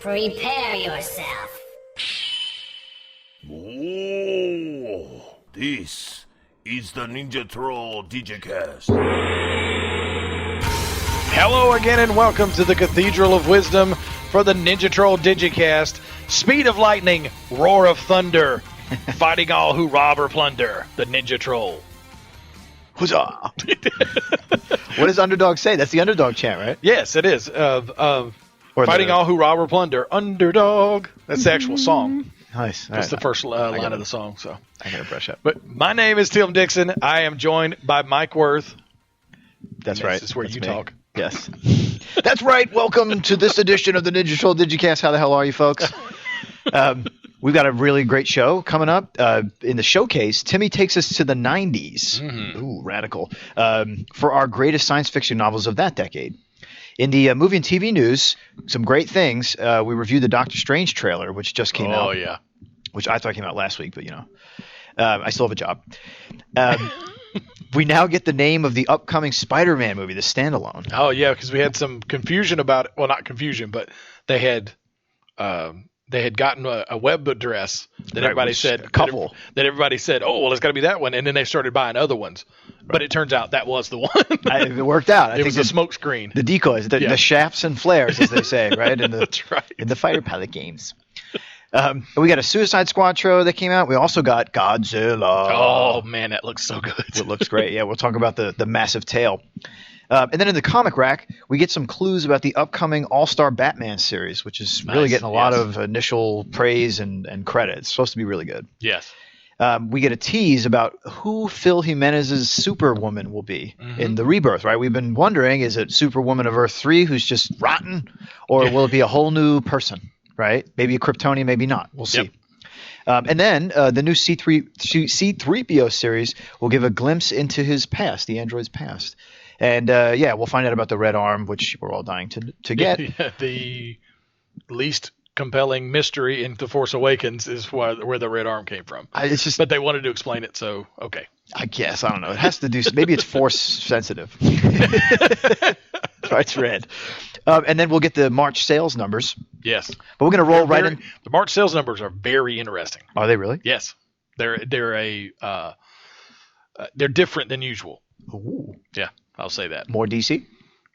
Prepare yourself. Oh, this is the Ninja Troll Digicast. Hello again and welcome to the Cathedral of Wisdom for the Ninja Troll Digicast. Speed of lightning, roar of thunder, fighting all who rob or plunder, the Ninja Troll. Huzzah! What does Underdog say? That's the Underdog chant, right? Yes, it is. Fighting all who rob or plunder, Underdog. That's the actual song. Nice. That's the first line of the song. So I gotta brush up. But my name is Tim Dixon. I am joined by Mike Worth. That's right. This is where That's you me. talk. Yes. That's right. Welcome to this edition of the Ninja Troll Digicast. How the hell are you, folks? We've got a really great show coming up. In the showcase, Timmy takes us to the 90s. Mm-hmm. Ooh, radical. For our greatest science fiction novels of that decade. In the movie and TV news, some great things. We reviewed the Doctor Strange trailer, which just came out. Oh, yeah. Which I thought came out last week, but you know. I still have a job. We now get the name of the upcoming Spider-Man movie, the standalone. Oh, yeah, because we had some confusion about it. Well, not confusion, but they had gotten a web address that everybody said a couple that everybody said, oh, well, it's got to be that one, and then they started buying other ones. But it turns out that was the one. It worked out. It was a smoke screen. The decoys, the shafts and flares, as they say, right? That's right. In the fighter pilot games. We got a Suicide Squad trailer that came out. We also got Godzilla. Oh, man, that looks so good. It looks great. Yeah, we'll talk about the massive tail. And then in the comic rack, we get some clues about the upcoming All-Star Batman series, which is really getting a lot of initial praise and credit. It's supposed to be really good. Yes. We get a tease about who Phil Jimenez's Superwoman will be in the Rebirth, right? We've been wondering, is it Superwoman of Earth 3 who's just rotten, or will it be a whole new person, right? Maybe a Kryptonian, maybe not. We'll see. And then the new C-3PO series will give a glimpse into his past, the android's past. And, we'll find out about the Red Arm, which we're all dying to get. Yeah, the least compelling mystery in The Force Awakens is where the Red Arm came from. But they wanted to explain it, so okay. I guess. I don't know. It has to do – maybe it's Force sensitive. That's why it's red. And then we'll get the March sales numbers. Yes. But we're going to roll right in. The March sales numbers are very interesting. Are they really? Yes. They're different than usual. Ooh. Yeah, I'll say that. More DC?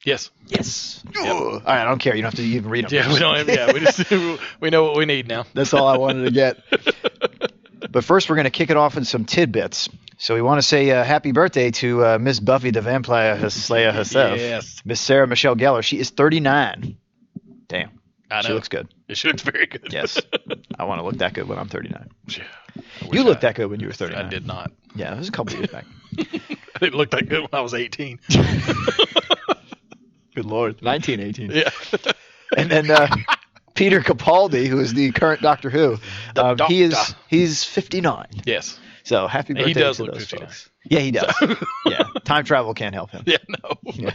Yes. Yes. Yep. All right, I don't care. You don't have to even read them. Yeah, we don't. Yeah, we know what we need now. That's all I wanted to get. But first, we're going to kick it off with some tidbits. So we want to say happy birthday to Miss Buffy the Vampire Slayer herself. Yes. Miss Sarah Michelle Gellar. She is 39. Damn. I know. She looks good. She looks very good. Yes. I want to look that good when I'm 39. Yeah, You looked that good when you were 39. I did not. Yeah, it was a couple years back. I didn't look that good when I was 18. Good Lord. 1918. Yeah. And then Peter Capaldi, who is the current Doctor Who, he's 59. Yes. So happy birthday he does to look those 59. folks. Yeah, he does. Yeah. Time travel can't help him. Yeah, no. Yeah.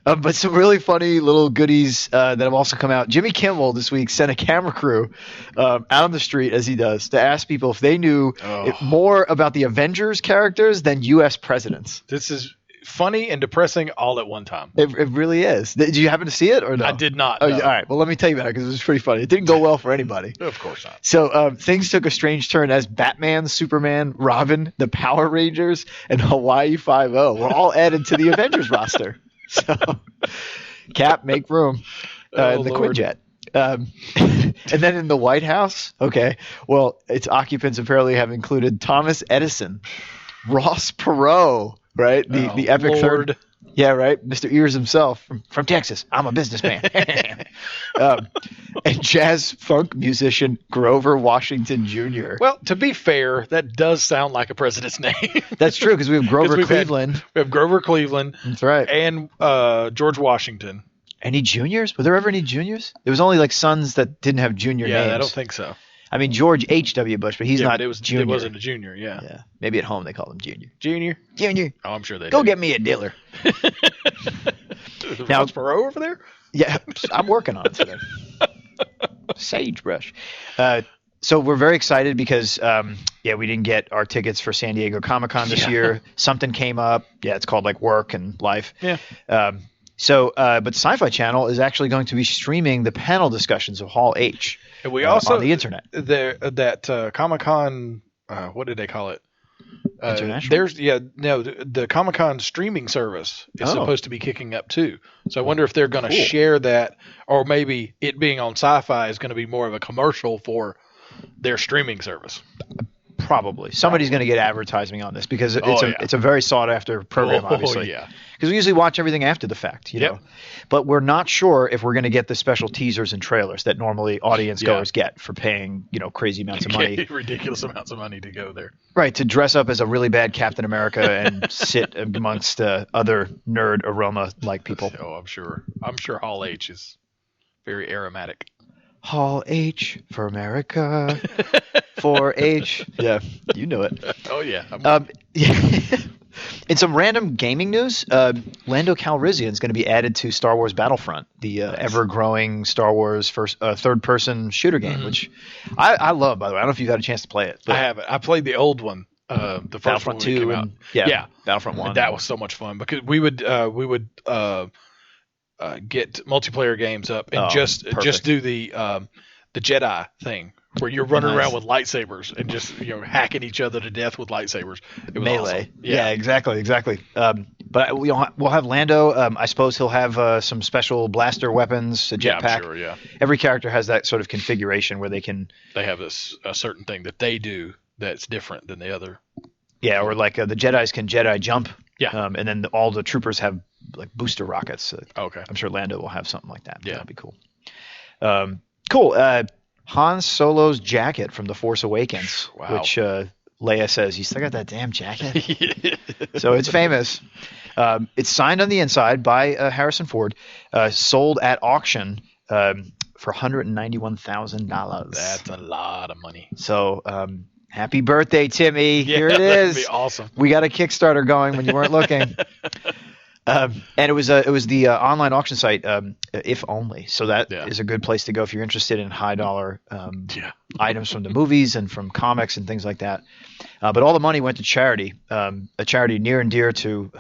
But some really funny little goodies that have also come out. Jimmy Kimmel this week sent a camera crew out on the street, as he does, to ask people if they knew more about the Avengers characters than U.S. presidents. This is funny and depressing all at one time. It really is. Did you happen to see it or no? I did not. Oh, no. All right. Well, let me tell you about it because it was pretty funny. It didn't go well for anybody. Of course not. So things took a strange turn as Batman, Superman, Robin, the Power Rangers, and Hawaii Five-0 were all added to the Avengers roster. So, Cap, make room. In the Lord. Quinjet. And then in the White House, its occupants apparently have included Thomas Edison, Ross Perot, right? The epic Lord. third. Yeah, right. Mr. Ears himself from Texas. I'm a businessman. And jazz funk musician Grover Washington Jr. Well, to be fair, that does sound like a president's name. That's true because we have Grover Cleveland. We have Grover Cleveland. That's right. And George Washington. Any juniors? Were there ever any juniors? There was only like sons that didn't have junior names. Yeah, I don't think so. I mean, George H.W. Bush, but he's not junior. It wasn't a junior, yeah. Maybe at home they call him junior. Junior? Junior. Oh, I'm sure they Go do. get me a dealer. Now, Ross Perot over there? Yeah, I'm working on it today. Sagebrush. So we're very excited because, we didn't get our tickets for San Diego Comic-Con this year. Something came up. Yeah, it's called like work and life. Yeah. So, but Sci-Fi Channel is actually going to be streaming the panel discussions of Hall H. And we also on the internet. That Comic-Con, what did they call it? International? The Comic-Con streaming service is supposed to be kicking up too. So I wonder if they're going to share that, or maybe it being on Sci-Fi is going to be more of a commercial for their streaming service. Probably. Somebody's going to get advertising on this because it's a very sought after program, obviously. Yeah. Because we usually watch everything after the fact, you know. But we're not sure if we're going to get the special teasers and trailers that normally audience goers get for paying, crazy amounts of money. Ridiculous amounts of money to go there. Right, to dress up as a really bad Captain America and sit amongst other nerd aroma-like people. Oh, I'm sure. Hall H is very aromatic. Hall H for America. 4H. Yeah, you know it. Oh, yeah. In some random gaming news, Lando Calrissian is going to be added to Star Wars Battlefront, the ever-growing Star Wars third-person shooter game, which I love, by the way. I don't know if you've had a chance to play it. I haven't. I played the old one, the first Battlefront one when it 2 came out. Yeah, Battlefront 1. And that was so much fun because we would get multiplayer games up and just do the Jedi thing where you're running around with lightsabers and just hacking each other to death with lightsabers. It was Melee. Awesome. Yeah, exactly. But we'll have Lando. I suppose he'll have some special blaster weapons, a jetpack. I'm sure, yeah. Every character has that sort of configuration where they have a certain thing that they do that's different than the other. Yeah, or like the Jedis can Jedi jump. Yeah. And then all the troopers have like booster rockets. Okay. I'm sure Lando will have something like that. Yeah. That'd be cool. Cool. Han Solo's jacket from The Force Awakens, which Leia says, "You still got that damn jacket?" So it's famous. It's signed on the inside by Harrison Ford, sold at auction for $191,000. That's a lot of money. So happy birthday, Timmy. Here it is. That'd be awesome. We got a Kickstarter going when you weren't looking. And it was the online auction site, If Only. So that is a good place to go if you're interested in high dollar items from the movies and from comics and things like that. But all the money went to charity, a charity near and dear to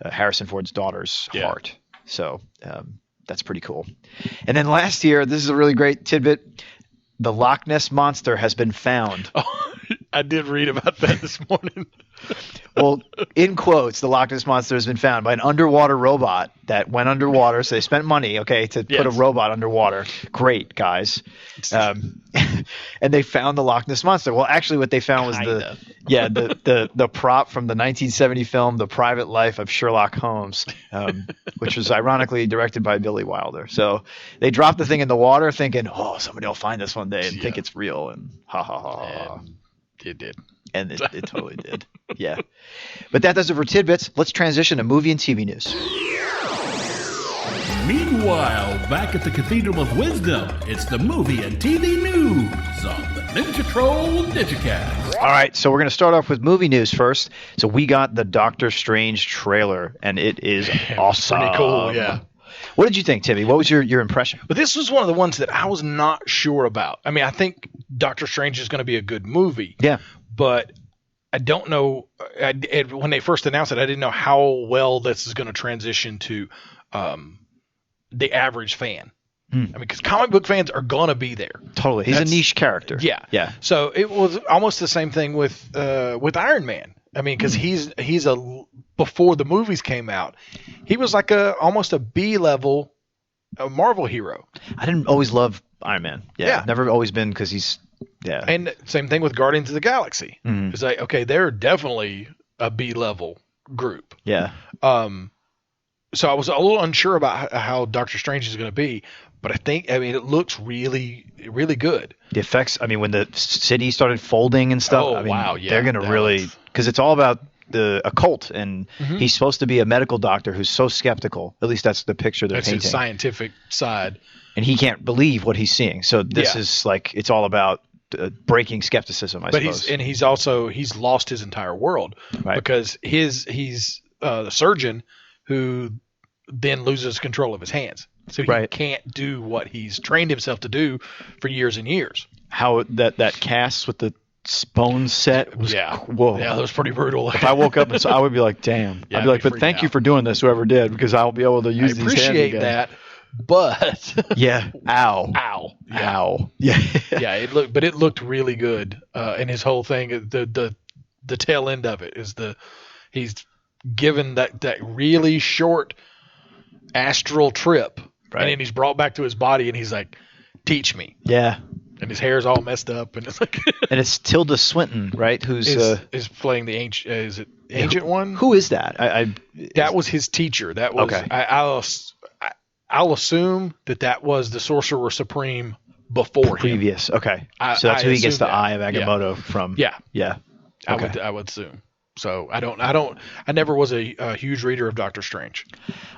Harrison Ford's daughter's heart. So that's pretty cool. And then last year, this is a really great tidbit. The Loch Ness Monster has been found. Oh, I did read about that this morning. Well, in quotes, the Loch Ness Monster has been found by an underwater robot that went underwater. So they spent money, to put a robot underwater. Great, guys. And they found the Loch Ness Monster. Well, actually, what they found was the prop from the 1970 film The Private Life of Sherlock Holmes, which was ironically directed by Billy Wilder. So they dropped the thing in the water thinking, somebody will find this one day and think it's real. And ha, ha, ha, ha. It did. And it totally did. Yeah. But that does it for tidbits. Let's transition to movie and TV news. Meanwhile, back at the Cathedral of Wisdom, it's the movie and TV news on the Ninja Troll Digicast. All right, so we're going to start off with movie news first. So we got the Doctor Strange trailer, and it is awesome. Pretty cool, yeah. What did you think, Timmy? What was your impression? But this was one of the ones that I was not sure about. I mean, I think Doctor Strange is going to be a good movie. Yeah. But I don't know. When they first announced it, I didn't know how well this is going to transition to the average fan. I mean, because comic book fans are going to be there. Totally. He's a niche character. Yeah. Yeah. So it was almost the same thing with Iron Man. I mean, because he's before the movies came out, he was like almost a B-level Marvel hero. I didn't always love Iron Man. Yeah. Never always been because he's And same thing with Guardians of the Galaxy. It's like, okay, they're definitely a B-level group. Yeah. So I was a little unsure about how Doctor Strange is going to be, but it looks really, really good. The effects, when the city started folding and stuff, wow, yeah. They're going to really, because it's all about the occult, and he's supposed to be a medical doctor who's so skeptical. At least that's the picture they're painting. That's his scientific side. And he can't believe what he's seeing. So this is like, it's all about breaking skepticism, I suppose. He's lost his entire world because he's the surgeon who then loses control of his hands. So he can't do what he's trained himself to do for years and years. How that cast with the bone set was whoa. Yeah, that was pretty brutal. If I woke up and I would be like, damn. Yeah, I'd be like, but freaked thank out. you for doing this, whoever did, because I'll be able to use these hands appreciate again. that, but Yeah. Ow. ow. Yeah. Ow. Yeah. Yeah, it looked really good. And his whole thing, the tail end of it is he's given that really short astral trip, Right. and then he's brought back to his body, and he's like, "Teach me." Yeah. And his hair's all messed up, and it's like And it's Tilda Swinton, right? Who's is playing the ancient. Is it ancient one? who is that? That was his teacher. That was Okay. I'll assume that was the Sorcerer Supreme before him. previous. Okay. I- So that's I who he gets assume the that. Eye of Agamotto from. Yeah. Yeah. Okay. I would assume. So I never was a huge reader of Doctor Strange.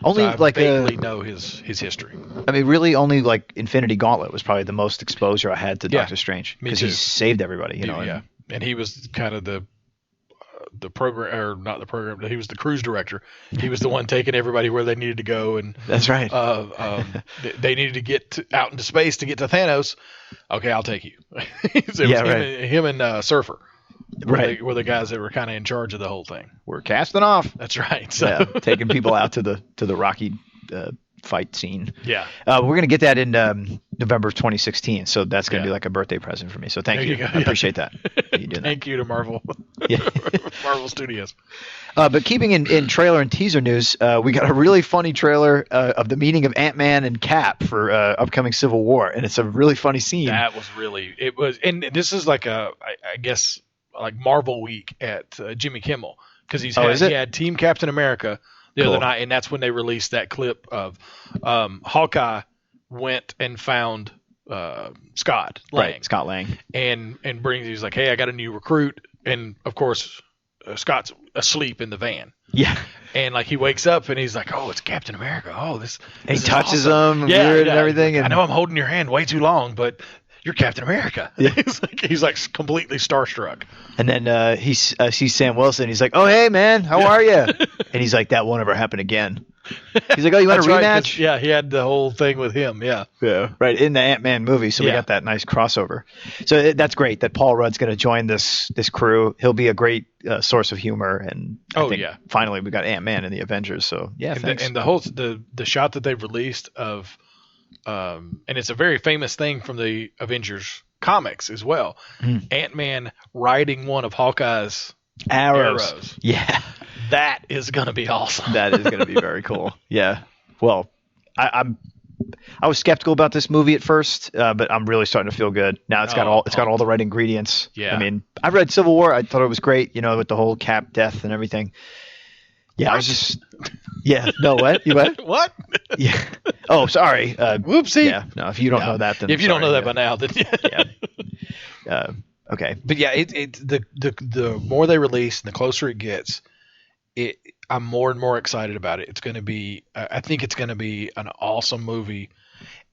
Only So I like vaguely know his history. I mean, really, only like Infinity Gauntlet was probably the most exposure I had to Yeah, Doctor Strange me because too. he saved everybody. You know. Yeah, and he was kind of the program, or not the program, but he was the cruise director. He was the one taking everybody where they needed to go, and That's right. they needed to get out into space to get to Thanos. Okay, I'll take you. So it Yeah, was right. him and Surfer. Right. Were the guys that were kind of in charge of the whole thing. We're casting off. That's right. So Yeah, taking people out to the Rocky fight scene. yeah. We're gonna get that in November of 2016, so that's gonna Yeah. be like a birthday present for me. So thank There you. you go, I yeah. appreciate that. You doing that. Thank you to Marvel. Yeah. Marvel Studios. But keeping in trailer and teaser news, we got a really funny trailer of the meeting of Ant-Man and Cap for upcoming Civil War, and it's a really funny scene. That was it was, and this is like I guess like Marvel Week at Jimmy Kimmel, because he had Team Captain America the other night, and that's when they released that clip of Hawkeye went and found Scott Lang, Right, Scott Lang. and he's like, hey, I got a new recruit, and of course Scott's asleep in the van. Yeah. And like he wakes up and he's like, "Oh, it's Captain America! Oh, this." He is touches awesome." him, weird and everything. I And know I'm holding your hand way too long, but you're Captain America. Yeah. he's like completely starstruck. And then he sees Sam Wilson. He's like, "Oh, hey, man, how are you?" And he's like, "That won't ever happen again." He's like, "Oh, you want a That's right, rematch?" 'cause, yeah, he had the whole thing with him. Yeah. Yeah, right, in the Ant-Man movie, so we Yeah. got that nice crossover. So that's great that Paul Rudd's going to join this crew. He'll be a great source of humor, and I think finally we got Ant-Man in the Avengers. So yeah, thanks. And the whole the shot that they've released of, and it's a very famous thing from the Avengers comics as well. Ant-Man riding one of Hawkeye's arrows. Yeah, That is going to be awesome. that is going to be very cool. Yeah, well, I was skeptical about this movie at first, but I'm really starting to feel good now. It's got all the right ingredients. Yeah. I mean, I read Civil War. I thought it was great. You know, with the whole Cap death and everything. Yeah, I was just. Yeah. No. What? You what? What? Yeah. Oh, sorry. Whoopsie. Yeah. No, if you don't know that, then if you don't know that sorry, by now, then yeah. Okay. But yeah, the more they release and the closer it gets, I'm more and more excited about it. It's going to be, I think it's going to be an awesome movie,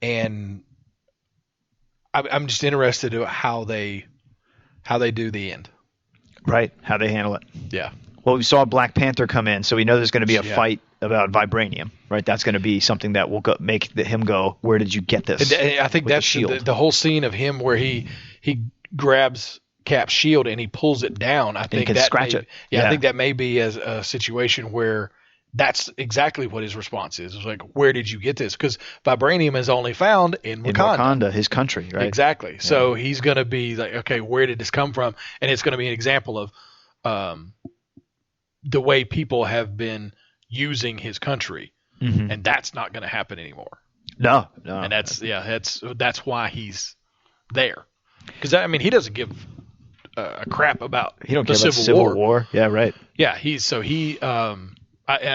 and I'm just interested in how they do the end. Right. How they handle it. Yeah. Well, we saw Black Panther come in, so we know there's going to be a Yeah. fight about vibranium, right? That's going to be something that will make him go, "Where did you get this?" And I think with the that's shield. the whole scene of him where he grabs Cap's shield and he pulls it down. I think can that scratch it. Yeah, Yeah. I think that may be as a situation where that's exactly what his response is. It's like, where did you get this? Because vibranium is only found in In Wakanda. Wakanda, his country, right? Exactly. So he's going to be like, okay, where did this come from? And it's going to be an example of the way people have been using his country, Mhm. and that's not going to happen anymore. No. And that's why he's there. Because I mean, he doesn't give a crap about he don't the care about Civil War. Yeah, right. Yeah, I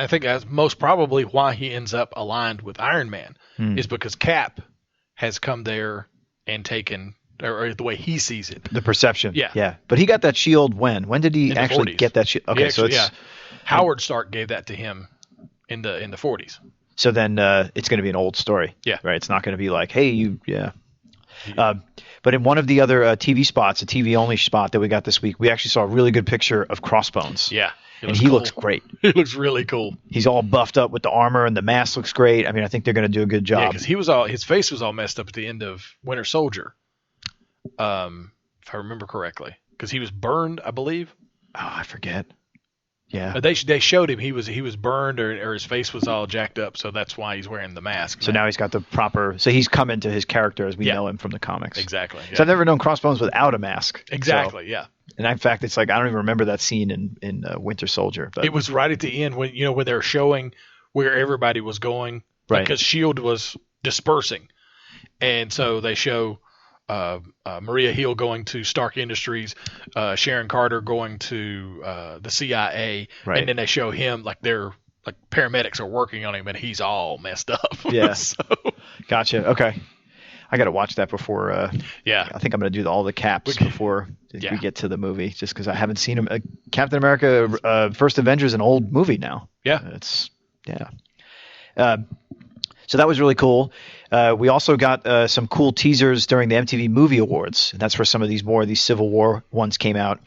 think that's most probably why he ends up aligned with Iron Man is because Cap has come there and taken, or the way he sees it. The perception. Yeah. Yeah. But he got that shield when? When did he In the actually 40s. get that shield? Okay, so it's Howard Stark gave that to him in the 40s. so then it's going to be an old story. Yeah. Right. It's not going to be like, hey, but in one of the other TV spots, a TV only spot that we got this week, we actually saw a really good picture of Crossbones. Yeah. And he looks great. He looks really cool. He's all buffed up with the armor, and the mask looks great. I mean, I think they're going to do a good Yeah, job. because his face was all messed up at the end of Winter Soldier, if I remember correctly. because he was burned, I believe. Oh, I forget. Yeah. They showed him he was burned or his face was all jacked up, so that's why he's wearing the mask. So now he's got the proper. So he's come into his character as we Yeah. know him from the comics. Exactly. Yeah. So I've never known Crossbones without a mask. Exactly. So, Yeah. and in fact, it's like I don't even remember that scene in Winter Soldier. But It was right at the end when they're showing where everybody was going, Right. Because Shield was dispersing, and so they show Maria Hill going to Stark Industries, Sharon Carter going to the CIA, Right. and then they show him like they're like paramedics are working on him, and he's all messed up. Yeah. So, Gotcha. Okay. I got to watch that before. yeah. I think I'm going to do all the caps before Yeah. we get to the movie, just because I haven't seen him. Captain America: First Avenger is an old movie now. Yeah. So that was really cool. We also got some cool teasers during the MTV Movie Awards, and that's where some of these Civil War ones came out.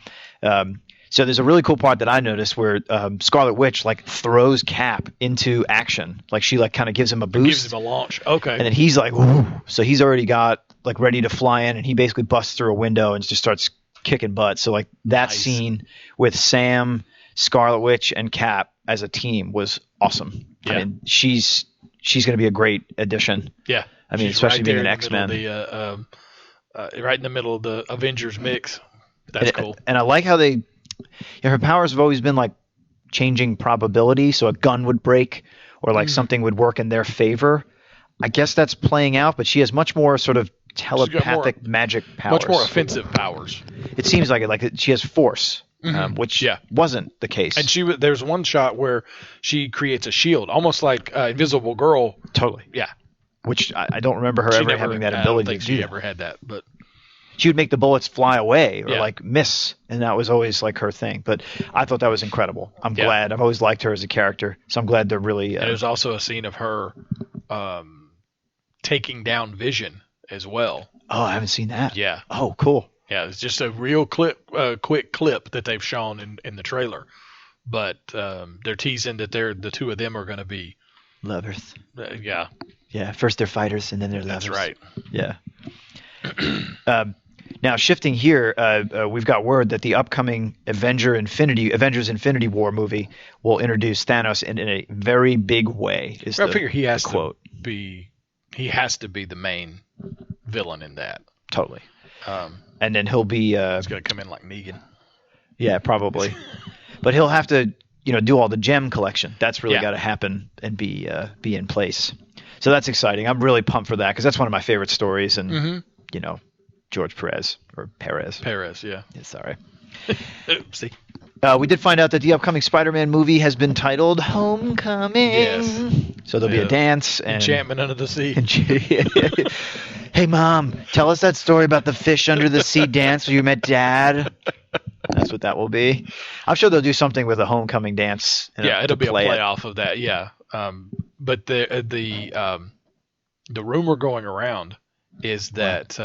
So there's a really cool part that I noticed where Scarlet Witch like throws Cap into action, like she like kind of gives him a boost, Gives him a launch. Okay. and then he's like, woo. So he's already got like ready to fly in, and he basically busts through a window and just starts kicking butt. So like that Nice. scene with Sam, Scarlet Witch, and Cap as a team was awesome. Yeah. I mean, she's going to be a great addition. Yeah. I mean, She's especially right being there an in the middle X-Men. of right in the middle of the Avengers mix. That's cool. And I like how her powers have always been like changing probability. So a gun would break or like something would work in their favor. I guess that's playing out, but she has much more sort of telepathic magic powers. Much more offensive powers. It seems like it. Like she has force, which Yeah. wasn't the case. And there's one shot where she creates a shield, almost like Invisible Girl. Totally. Yeah. Which I don't remember her She ever never having that I don't ability think to do she that. ever had that, but She would make the bullets fly away or Yeah. like miss, and that was always like her thing. But I thought that was incredible. I'm Yeah. glad. I've always liked her as a character, so I'm glad they're really. and there's also a scene of her taking down Vision as well. Oh, I haven't seen that. Yeah. Oh, cool. Yeah, it's just a real quick clip that they've shown in the trailer. But they're teasing that the two of them are going to be, Lovers. yeah, Yeah. First they're fighters, and then they're lovers. that's right. Yeah. Now shifting here, we've got word that the upcoming Avengers Infinity War movie will introduce Thanos in a very big way. Is I the, figure he has the quote. to be the main villain in that. Totally. Um, And then he'll be he's going to come in like Negan. yeah, probably. But he'll have to, do all the gem collection. That's really Yeah. got to happen and be in place. So that's exciting. I'm really pumped for that because that's one of my favorite stories. And George Perez or Perez. Perez, yeah. Yeah, sorry. Oopsie. We did find out that the upcoming Spider-Man movie has been titled Homecoming. Yes. So there'll be a Yeah. dance and Enchantment Under the Sea. Hey, Mom, tell us that story about the fish under the sea dance where you met Dad. That's what that will be. I'm sure they'll do something with a homecoming dance. Yeah, it'll be a play it. playoff of that. Yeah, but the rumor going around is that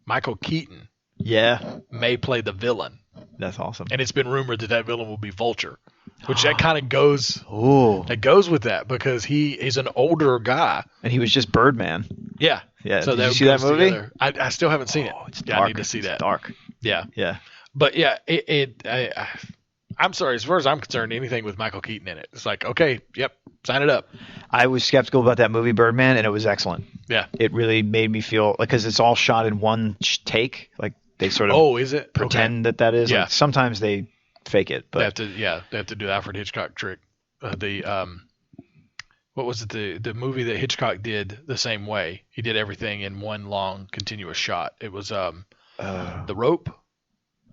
Michael Keaton Yeah, may play the villain, that's awesome. and it's been rumored that villain will be Vulture, which that kind of goes Ooh, with that because he is an older guy. and he was just Birdman. Yeah, Yeah, So did you see that goes movie? together. I still haven't seen it. Oh, it's Yeah, dark. I need to see It's that. dark. Yeah, Yeah. but yeah, I'm sorry. As far as I'm concerned, anything with Michael Keaton in it, it's like okay, yep, sign it up. I was skeptical about that movie Birdman, and it was excellent. Yeah. It really made me feel like because it's all shot in one take, like they sort of Oh, is it? pretend that is. Yeah. Like, sometimes they fake it, They but have to, they have to do the Alfred Hitchcock trick. What was it? The movie that Hitchcock did the same way. He did everything in one long continuous shot. It was The Rope.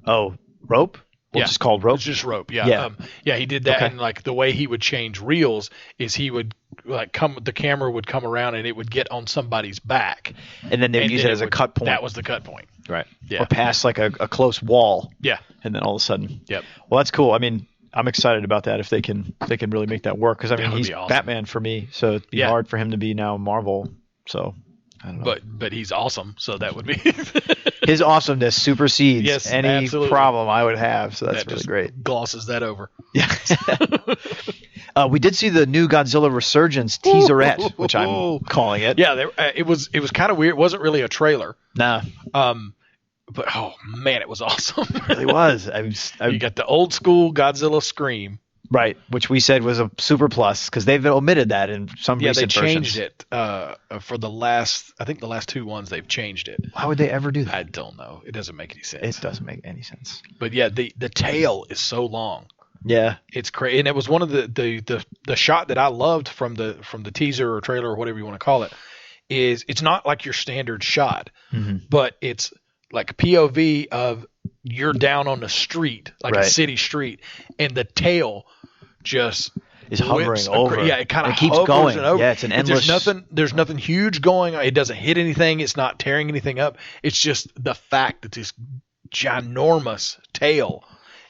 Rope. Yeah. It's just called Rope. It's just Rope. Yeah. Yeah. Yeah. He did that, Okay. and like the way he would change reels is he would like the camera would come around and it would get on somebody's back, And then they would and use then it as a cut point. That was the cut point. right. Yeah. Or past like a close wall, Yeah. and then all of a sudden. Yep. Well, that's cool. I mean, I'm excited about that if they can really make that work because I mean That would he's be awesome. Batman for me, so it'd be Yeah. hard for him to be now Marvel. So I don't know. But he's awesome, so that would be His awesomeness supersedes Yes, any absolutely. problem I would have. So that's that really just great. glosses that over. Yeah. We did see the new Godzilla Resurgence teaserette, which I'm calling it. Yeah, it was kind of weird. It wasn't really a trailer. Nah. But oh man, it was awesome. It really was. You got the old school Godzilla scream. Right, which we said was a super plus because they've omitted that in some Yeah, they recent changed versions. it for the last. I think the last 2 ones they've changed it. Why would they ever do that? I don't know. It doesn't make any sense. It doesn't make any sense. But yeah, the tail is so long. Yeah, It's crazy, and it was one of the shot that I loved from the teaser or trailer or whatever you want to call it. Is it's not like your standard shot, but it's like POV of you're down on the street, like a Right. city street, and the tail just is hovering whips over. Yeah, it kind of keeps hovers going. and over. Yeah, it's an endless. There's nothing huge going on. It doesn't hit anything. It's not tearing anything up. It's just the fact that this ginormous tail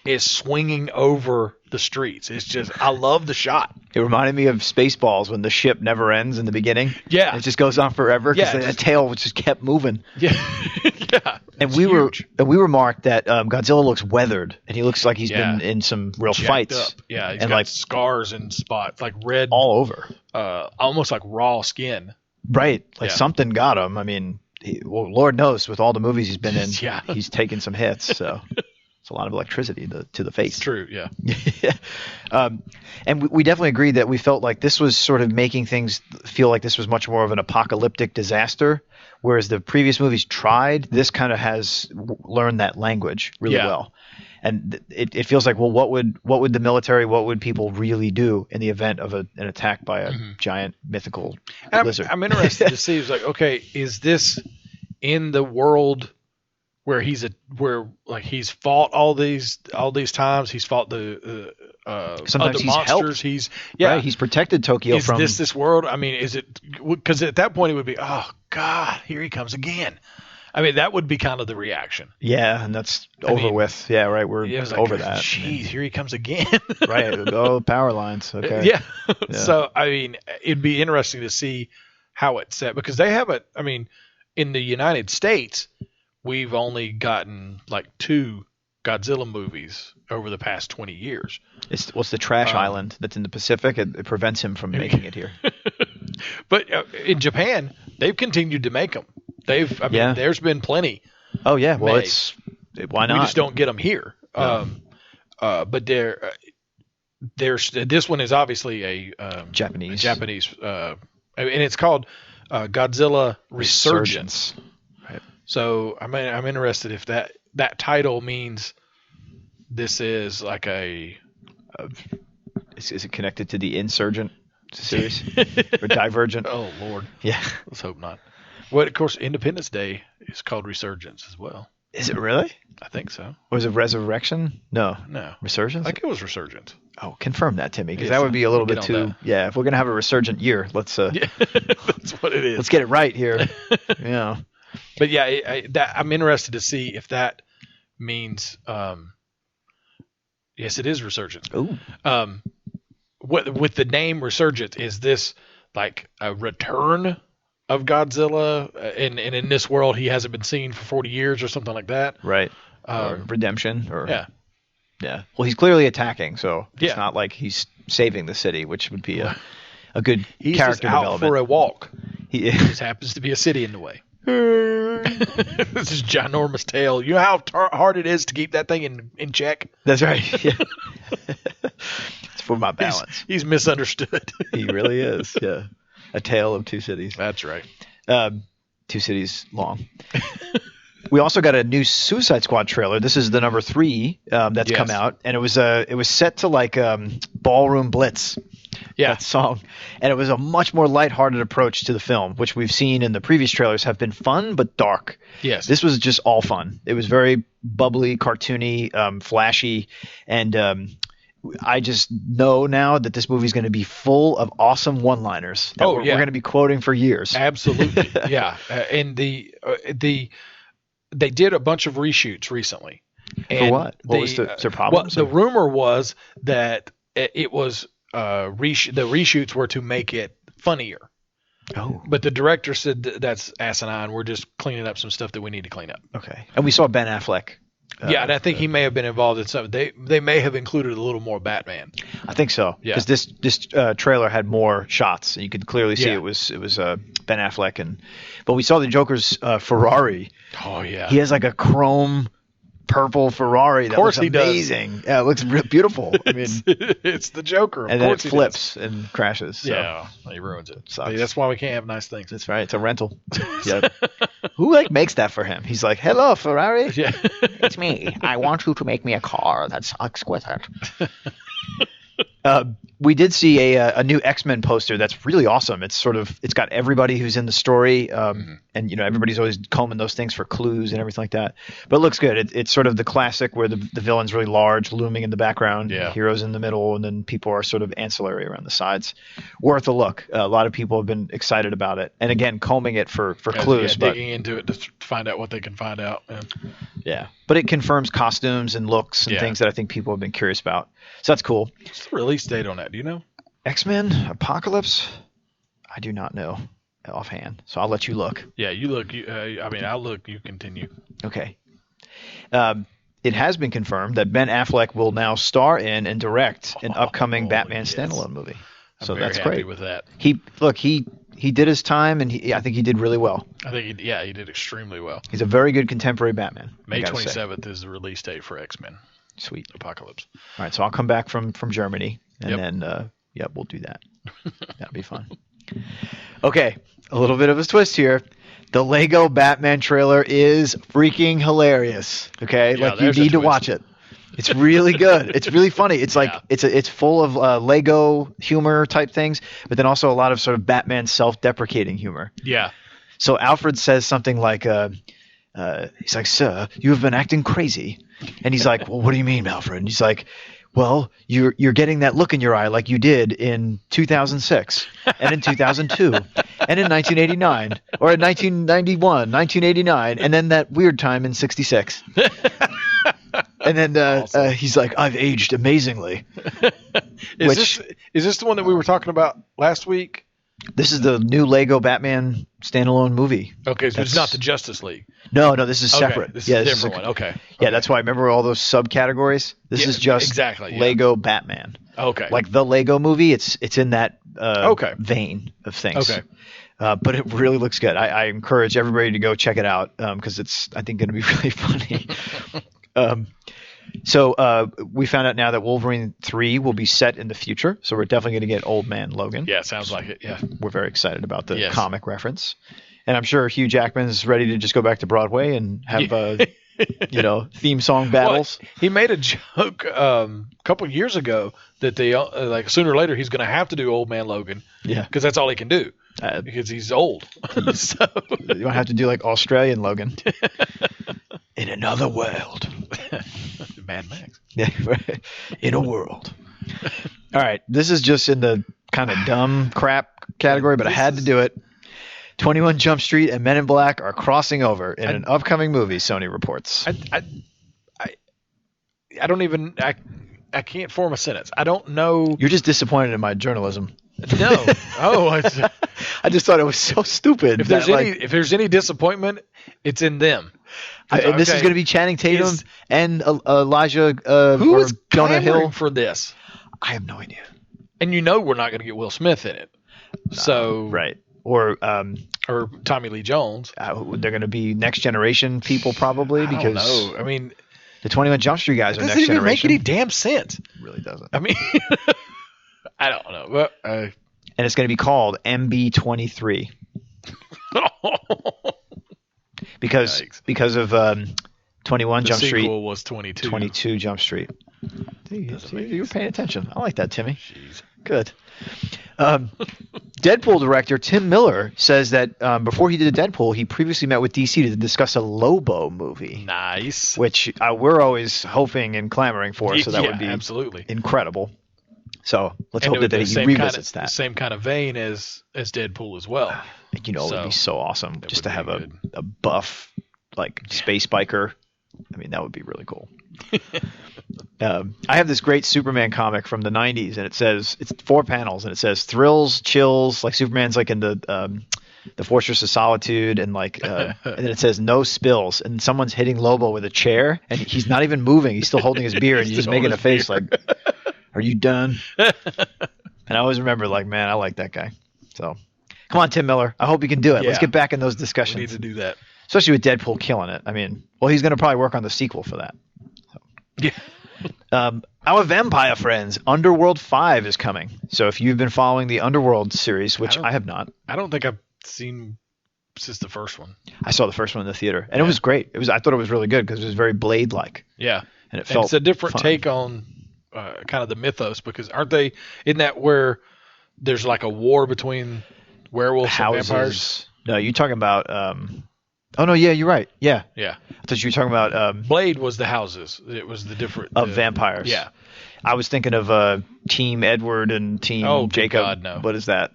is swinging over the streets. It's just, I love the shot. It reminded me of Spaceballs when the ship never ends in the beginning. Yeah. It just goes on forever because Yeah, the just- tail just kept moving. Yeah, yeah. And It's we huge. were marked that Godzilla looks weathered and he looks like he's Yeah. been in some real Jacked fights. up. Yeah, he's and got like scars and spots, like red, all over. almost like raw skin. Right, like Yeah. something got him. I mean, Lord knows with all the movies he's been in, Yeah. he's taken some hits. So it's a lot of electricity to the face. It's true, yeah. And we definitely agreed that we felt like this was sort of making things feel like this was much more of an apocalyptic disaster, whereas the previous movies tried. This kind of has learned that language really Yeah. well, and it feels like, well, what would the military, what would people really do in the event of an attack by a giant mythical And lizard? I'm interested to see. It's like, okay, is this in the world where he's fought all these times? He's fought the Sometimes other he's monsters. helped. He's Right, he's protected Tokyo Is from this world? I mean, is it because at that point it would be, oh God, here he comes again. I mean, that would be kind of the reaction. Yeah, and that's I over mean, with. Yeah, right. We're It was like, over that. Jeez, here he comes again. Right. Oh, power lines. Okay. Yeah. So, I mean, it'd be interesting to see how it's set because they haven't. I mean, in the United States, we've only gotten like 2 Godzilla movies over the past 20 years. What's the trash island that's in the Pacific? It prevents him from making it here. But in Japan, they've continued to make them. Yeah. There's been plenty. Oh yeah. Well, Made. why not? We just don't get them here. No. But there's this one is obviously a Japanese. and it's called Godzilla Resurgence. Right. So I'm interested if that title means this is like a Is it connected to the Insurgent series or Divergent? oh Lord, Yeah. let's hope not. Well, of course, Independence Day is called Resurgence as well. Is it really? I think so. Was it Resurrection? No. No, Resurgence? I think it was Resurgence. Oh, confirm that, Timmy, because Yes, that would be a little get bit on too. that. Yeah, if we're gonna have a resurgent year, let's Yeah, that's what it is. let's get it right here. Yeah. But yeah, I'm interested to see if that means. Yes, it is Resurgence. Ooh. With the name Resurgence, is this like a return of Godzilla? And in this world, he hasn't been seen for 40 years or something like that. Right. Or redemption. Or Yeah. Yeah. Well, he's clearly attacking, so Yeah. it's not like he's saving the city, which would be a good He's character just out development. for a walk. He, Just happens to be a city in the way. This is ginormous tail. You know how hard it is to keep that thing in check? that's right. Yeah. It's for my balance. He's misunderstood. He really is. Yeah. A tale of 2 cities. That's right. 2 cities long. We also got a new Suicide Squad trailer. This is the number 3 that's Yes. come out, and it was set to like Ballroom Blitz. Yeah. That song, and it was a much more lighthearted approach to the film, which we've seen in the previous trailers have been fun but dark. Yes. This was just all fun. It was very bubbly, cartoony, flashy, and I just know now that this movie is going to be full of awesome one-liners that we're going to be quoting for years. Absolutely. Yeah. And they did a bunch of reshoots recently. For what? What was their problems? Well, the rumor was that it was the reshoots were to make it funnier. Oh, But the director said that's asinine. We're just cleaning up some stuff that we need to clean up. okay. And we saw Ben Affleck Yeah, and I think he may have been involved in something. They may have included a little more Batman. I think so. Yeah. Because this trailer had more shots, and you could clearly see Yeah. it was Ben Affleck, but we saw the Joker's Ferrari. Oh yeah, He has like a chrome purple Ferrari that course looks he does. amazing. Yeah, it looks beautiful. I mean, it's the Joker. Of and then it course he does. flips and crashes. So. Yeah, he ruins it. Sucks. That's why we can't have nice things. That's right. It's a rental. Yep. Who makes that for him? He's like, "Hello, Ferrari. Yeah. It's me. I want you to make me a car that's exquisite." We did see a new X-Men poster that's really awesome. It's got everybody who's in the story, and everybody's always combing those things for clues and everything like that. But it looks good. It's sort of the classic where the villain's really large, looming in the background, heroes in the middle, and then people are sort of ancillary around the sides. Worth a look. A lot of people have been excited about it, and again, combing it for clues. Yeah, digging into it to find out what they can find out. Yeah, but it confirms costumes and looks and things that I think people have been curious about. So that's cool. What's the release date on that? Do you know? X-Men Apocalypse? I do not know offhand, so I'll let you look. Yeah, you look. I'll look. You continue. Okay. It has been confirmed that Ben Affleck will now star in and direct an upcoming Batman standalone movie. So I'm very that's happy great. with that. He did his time, and I think he did really well. I think he did extremely well. He's a very good contemporary Batman. May 27th is the release date for X-Men. Sweet. Apocalypse. All right, so I'll come back from Germany, and then we'll do that. That'll be fun. Okay, a little bit of a twist here. The Lego Batman trailer is freaking hilarious. Okay, you need to watch it. It's really good. It's really funny. It's like it's full of Lego humor type things, but then also a lot of sort of Batman self-deprecating humor. Yeah. So Alfred says something like, he's like, "Sir, you have been acting crazy." And he's like, "Well, what do you mean, Alfred?" And he's like, "Well, you're getting that look in your eye like you did in 2006 and in 2002 and in 1989 or in 1991, 1989, and then that weird time in 66." And then awesome. He's like, "I've aged amazingly." Is this the one that we were talking about last week? This is the new Lego Batman standalone movie. Okay, so it's not the Justice League. No, this is separate. This is a different one. Okay. Yeah, that's why. Remember all those subcategories? This is just Lego Batman. Okay. Like the Lego movie, it's in that vein of things. Okay. But it really looks good. I encourage everybody to go check it out because it's, I think, going to be really funny. So we found out now that Wolverine 3 will be set in the future. So we're definitely going to get Old Man Logan. Yeah, sounds like it. Yeah. We're very excited about the comic reference. And I'm sure Hugh Jackman's ready to just go back to Broadway and have, theme song battles. Well, he made a joke a couple years ago that they sooner or later he's going to have to do Old Man Logan. Yeah. Because that's all he can do. Because he's old. So you don't have to do like Australian Logan. In another world. Mad Max. Yeah, right. In a world. All right. This is just in the kind of dumb crap category, but I had to do it. 21 Jump Street and Men in Black are crossing over in an upcoming movie, Sony reports. I don't even I can't form a sentence. I don't know. You're just disappointed in my journalism. No. I just thought it was so stupid. If there's any disappointment, it's in them. This is going to be Channing Tatum and Elijah who is Jonah Hill for this. I have no idea. And we're not going to get Will Smith in it. So right. Or Tommy Lee Jones. They're going to be next generation people probably because I don't know. I mean, the 21 Jump Street guys are next generation. Doesn't even make any damn sense. It really doesn't. I mean, I don't know. And it's going to be called MB23. Because of 21 Jump Street. The sequel was 22. 22 Jump Street. You were paying attention. I like that, Timmy. Jeez. Good. Deadpool director Tim Miller says that before he did Deadpool, he previously met with DC to discuss a Lobo movie. Nice. Which we're always hoping and clamoring for, so that would be absolutely incredible. So let's hope that he revisits that. The same kind of vein as Deadpool as well. It would be so awesome just to have a buff, like space biker. I mean, that would be really cool. I have this great Superman comic from the 90s, and it's 4 panels, and it says thrills, chills, like Superman's like in the the Fortress of Solitude, and like, and then it says no spills, and someone's hitting Lobo with a chair, and he's not even moving. He's still holding his beer, and he's just making a face like, "Are you done?" And I always remember, like, man, I like that guy. So, come on, Tim Miller. I hope you can do it. Yeah. Let's get back in those discussions. We need to do that. Especially with Deadpool killing it. I mean, well, he's going to probably work on the sequel for that. So. Yeah. Our vampire friends, Underworld 5 is coming. So if you've been following the Underworld series, which I have not. I don't think I've seen since the first one. I saw the first one in the theater, and it was great. I thought it was really good because it was very Blade-like. Yeah. And it felt it's a different fun. take on kind of the mythos, because isn't that where there's like a war between werewolves and vampires? No, you're talking about oh no, yeah, you're right. Yeah. Yeah. I thought you were talking about Blade was the houses. It was the different of vampires. Yeah. I was thinking of Team Edward and Team Jacob. God, no. What is that?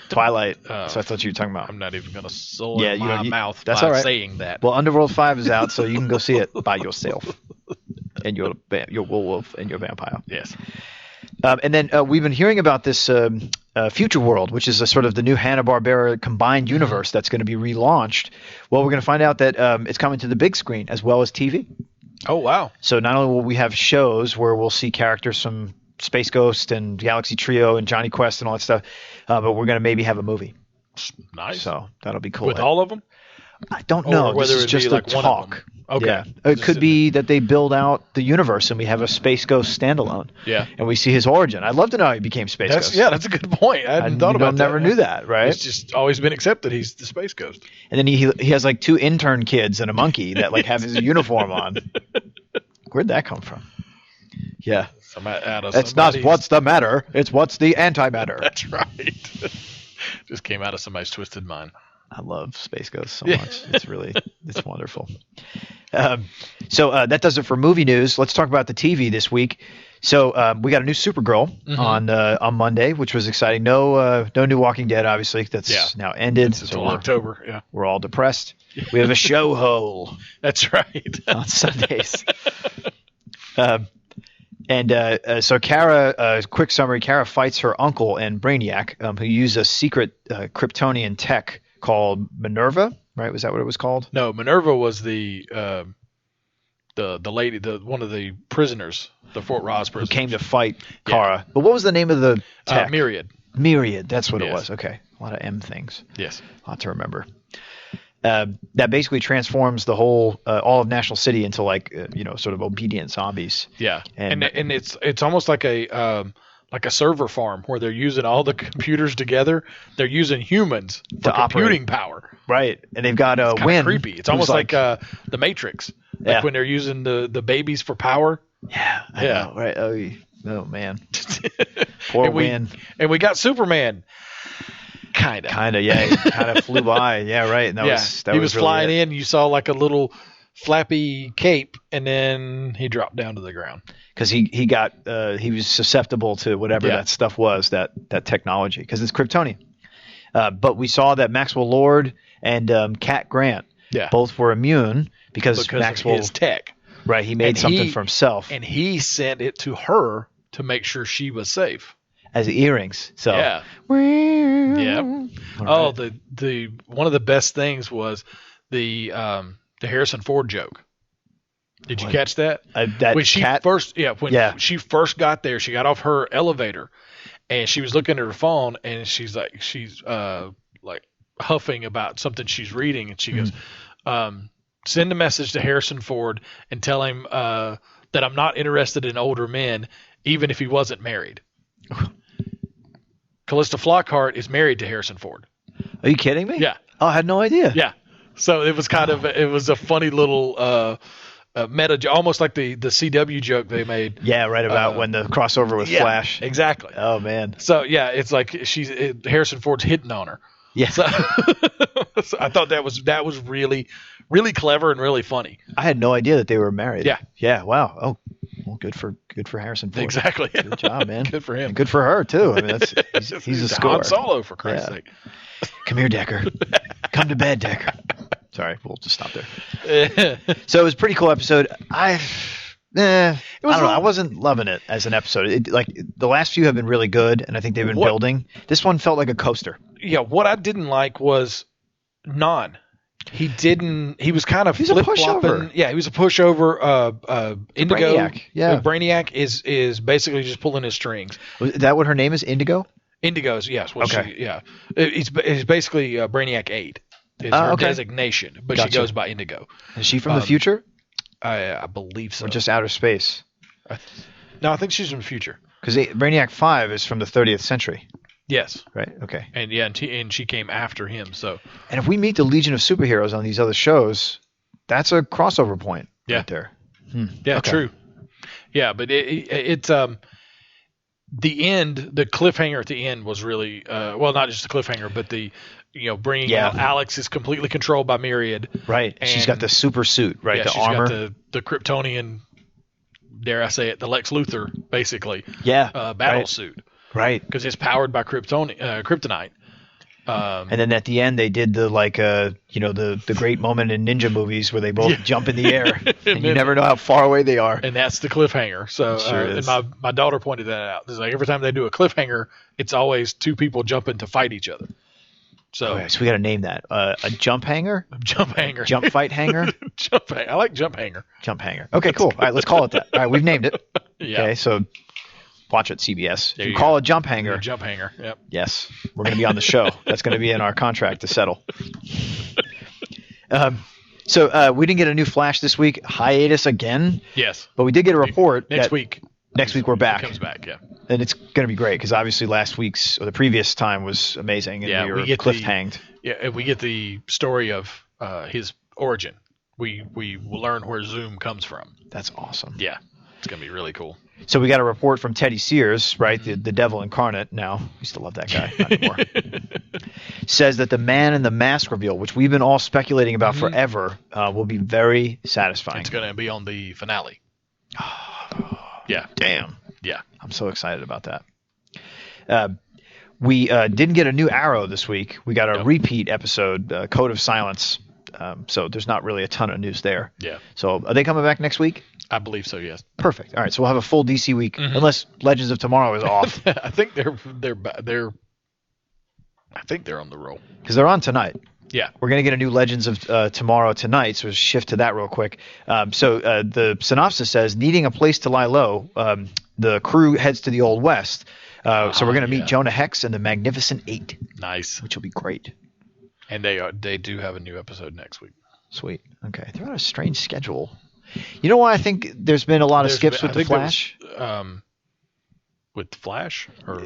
Twilight. So I thought you were talking about. I'm not even going to soil my mouth that's by all right. saying that. Well, Underworld 5 is out, so you can go see it by yourself. And your werewolf and your vampire. Yes. And then we've been hearing about this Future World, which is a sort of the new Hanna-Barbera combined universe that's going to be relaunched. Well, we're going to find out that it's coming to the big screen as well as TV. Oh, wow. So not only will we have shows where we'll see characters from Space Ghost and Galaxy Trio and Johnny Quest and all that stuff, but we're going to maybe have a movie. Nice. So that'll be cool. With all of them? I don't know. Or this is just a like one of talk. them. Okay. Yeah. It could be that they build out the universe and we have a Space Ghost standalone. Yeah. And we see his origin. I'd love to know how he became Space Ghost. Yeah, that's a good point. I hadn't thought about that. Never knew that, right? It's just always been accepted he's the Space Ghost. And then he has like 2 intern kids and a monkey that like have his uniform on. Where'd that come from? Yeah. It's not what's the matter. It's what's the antimatter. That's right. Just came out of somebody's twisted mind. I love Space Ghost so much. It's wonderful. So that does it for movie news. Let's talk about the TV this week. So we got a new Supergirl on Monday, which was exciting. No new Walking Dead, obviously. That's now ended. It's until October. Yeah, we're all depressed. We have a show hole. That's right. On Sundays. So Kara, quick summary, Kara fights her uncle and Brainiac, who use a secret Kryptonian tech called Minerva, right? Was that what it was called? No, Minerva was the lady, one of the prisoners, the Fort Ross prisoners. Who came to fight Kara. Yeah. But what was the name of the tech? Myriad. Myriad, that's what it was. Okay. A lot of M things. Yes. A lot to remember. That basically transforms the whole all of National City into like sort of obedient zombies. Yeah, and it's almost like a server farm where they're using all the computers together. They're using humans for computing power. Right, and they've got it's Wynn. Creepy. It's almost like the Matrix. Like when they're using the babies for power. Yeah. I know, right. Oh man. Poor Wynn. And we got Superman. Kinda, yeah. He kind of flew by. Yeah, right. And he was really flying in. You saw like a little flappy cape, and then he dropped down to the ground because he was susceptible to whatever that stuff was, that technology, because it's Kryptonian. But we saw that Maxwell Lord and Cat Grant both were immune because Maxwell of his tech. Right, he made something for himself, and he sent it to her to make sure she was safe. As earrings. So yeah. Oh, the one of the best things was the Harrison Ford joke. Did you catch that? When she first got there, she got off her elevator and she was looking at her phone and she's like huffing about something she's reading, and she goes, send a message to Harrison Ford and tell him that I'm not interested in older men, even if he wasn't married. Callista Flockhart is married to Harrison Ford. Are you kidding me? Yeah. Oh, I had no idea. Yeah. So it was it was a funny little meta, almost like the CW joke they made. Yeah, right, about when the crossover with Flash. Exactly. Oh man. So yeah, it's like Harrison Ford's hitting on her. Yeah. So I thought that was really, really clever and really funny. I had no idea that they were married. Yeah. Yeah. Wow. Oh, well, good for Harrison Ford. Exactly. Good job, man. Good for him. And good for her too. I mean, he's a score. Han Solo, for Christ's sake. Come here, Decker. Come to bed, Decker. Sorry, we'll just stop there. So it was a pretty cool episode. I don't know. I wasn't loving it as an episode. Like the last few have been really good, and I think they've been building. This one felt like a coaster. Yeah, what I didn't like was Non. He didn't. He was kind of He's a flip flopping. pushover. Yeah, he was a pushover. Indigo. Brainiac, yeah. Brainiac is basically just pulling his strings. Is that what her name is? Indigo? Indigo's, yes. What Okay. It's basically Brainiac 8 is her okay. designation, but Gotcha. she goes by Indigo. Is she from the future? I believe so. Or just outer space? No, I think she's from the future. Because Brainiac 5 is from the 30th century, Yes. right? Okay. And yeah, and she came after him, so And if we meet the Legion of Superheroes on these other shows, that's a crossover point Yeah. right there. yeah, Okay. true. Yeah, but it's the end, the cliffhanger at the end was really well, not just the cliffhanger, but the bringing out Alex is completely controlled by Myriad. Right. She's got And- the super suit, right? Yeah, the she's armor. got the Kryptonian, dare I say it, the Lex Luthor basically yeah. battle right. suit Right. because it's powered by kryptonite. And then at the end, they did the the great moment in ninja movies where they both jump in the air, and you never know how far away they are. And that's the cliffhanger. So, Sure and is. my daughter pointed that out. It's like every time they do a cliffhanger, it's always two people jumping to fight each other. So, Okay, so we got to name that a jump hanger, jump hanger, jump fight hanger, jump hanger. I like jump hanger. jump hanger. Okay, cool. All right, let's call it that. All right, we've named it. Yeah, Okay, so watch it, CBS. There If you you call go. it jump hanger, jump hanger. Yep. yes, we're going to be on the show. That's going to be in our contract to settle. So we didn't get a new Flash this week. Hiatus again, Yes. but we did get a report Next that week. Next week we're back. It comes back. Yeah. And it's going to be great because obviously last week's or the previous time was amazing, and Yeah, we we were get cliff-hanged. Yeah, and we get the story of his origin. We will learn where Zoom comes from. That's awesome. Yeah, it's gonna be really cool. So we got a report from Teddy Sears, right, the devil incarnate now. We used to love that guy. Not anymore. Says that the Man in the Mask reveal, which we've been all speculating about forever, will be very satisfying. It's gonna be on the finale. Yeah, Damn. yeah. I'm so excited about that. We didn't get a new Arrow this week. We got a Nope. repeat episode, Code of Silence. So there's not really a ton of news there. Yeah, So are they coming back next week? I believe so. Yes. Perfect. All right, so we'll have a full DC week, unless Legends of Tomorrow is off, I think they're I think they're on the roll. because they're on tonight. Yeah. We're going to get a new Legends of Tomorrow tonight, so we'll shift to that real quick. So the synopsis says, needing a place to lie low, the crew heads to the Old West. So we're going to meet yeah. Jonah Hex and the Magnificent Eight, Nice. which will be great. And they do have a new episode next week. Sweet. Okay. They're on a strange schedule. You know why I think there's been a lot of skips with the Flash? With Flash or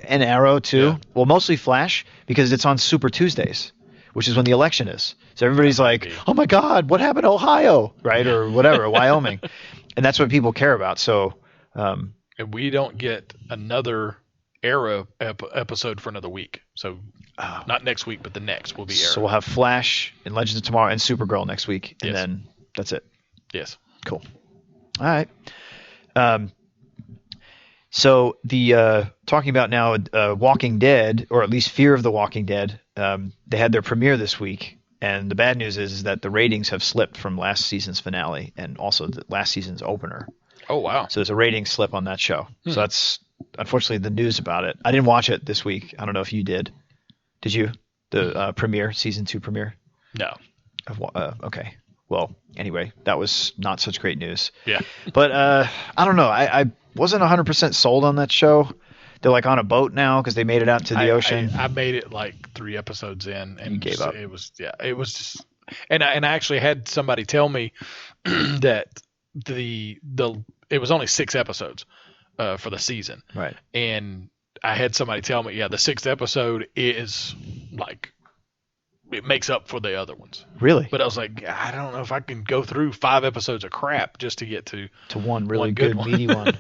And Arrow, too. Yeah. Well, mostly Flash, because it's on Super Tuesdays, which is when the election is. So everybody's like, be. oh my God, what happened to Ohio? Right? Or whatever, Wyoming. And that's what people care about. So, and we don't get another Arrow episode for another week. So not next week, but the next will be Arrow. so we'll have Flash and Legends of Tomorrow and Supergirl next week. And Yes. then that's it. Yes. Cool. All right. So the talking about now Walking Dead, or at least Fear of the Walking Dead, they had their premiere this week, and the bad news is that the ratings have slipped from last season's finale and also the last season's opener. Oh wow. So there's a rating slip on that show. So that's unfortunately the news about it. I didn't watch it this week. I don't know if you did. Did you? The premiere, season 2 premiere? No. Okay. Well, anyway, that was not such great news. Yeah. But I don't know. I wasn't 100% sold on that show. They're like on a boat now because they made it out to the ocean. I made it like 3 episodes in, and You gave up. It was just, and I actually had somebody tell me that it was only 6 episodes for the season, Right. and I had somebody tell me, the 6th episode is like it makes up for the other ones. Really? But I was like, I don't know if I can go through 5 episodes of crap just to get to one really one good good one. meaty one.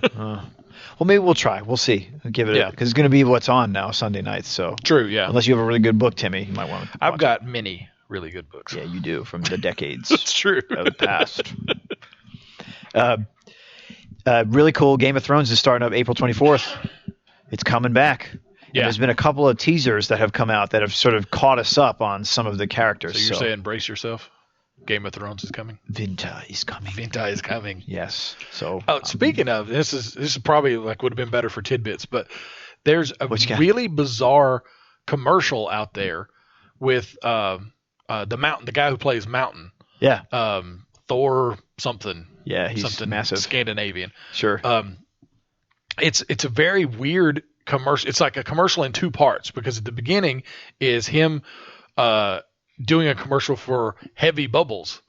Well, maybe we'll try. We'll see. We'll give it Yeah. because it's going to be what's on now Sunday nights. So True, yeah. unless you have a really good book, Timmy, you might want to. I've got many really good books. Yeah, you do from the decades It's true. of the past. Really cool. Game of Thrones is starting up April 24th. It's coming back. And Yeah. there's been a couple of teasers that have come out that have sort of caught us up on some of the characters. So you're saying brace yourself? Game of Thrones is coming. Vinta is coming. Vinta is coming. Yes. So Oh, speaking of, this is probably like would have been better for tidbits, but there's a What you got? really bizarre commercial out there with the guy who plays Mountain. Yeah. Thor something. Yeah, he's something massive. Scandinavian. Sure. It's a very weird commercial. It's like a commercial in two parts, because at the beginning is him doing a commercial for Heavy Bubbles.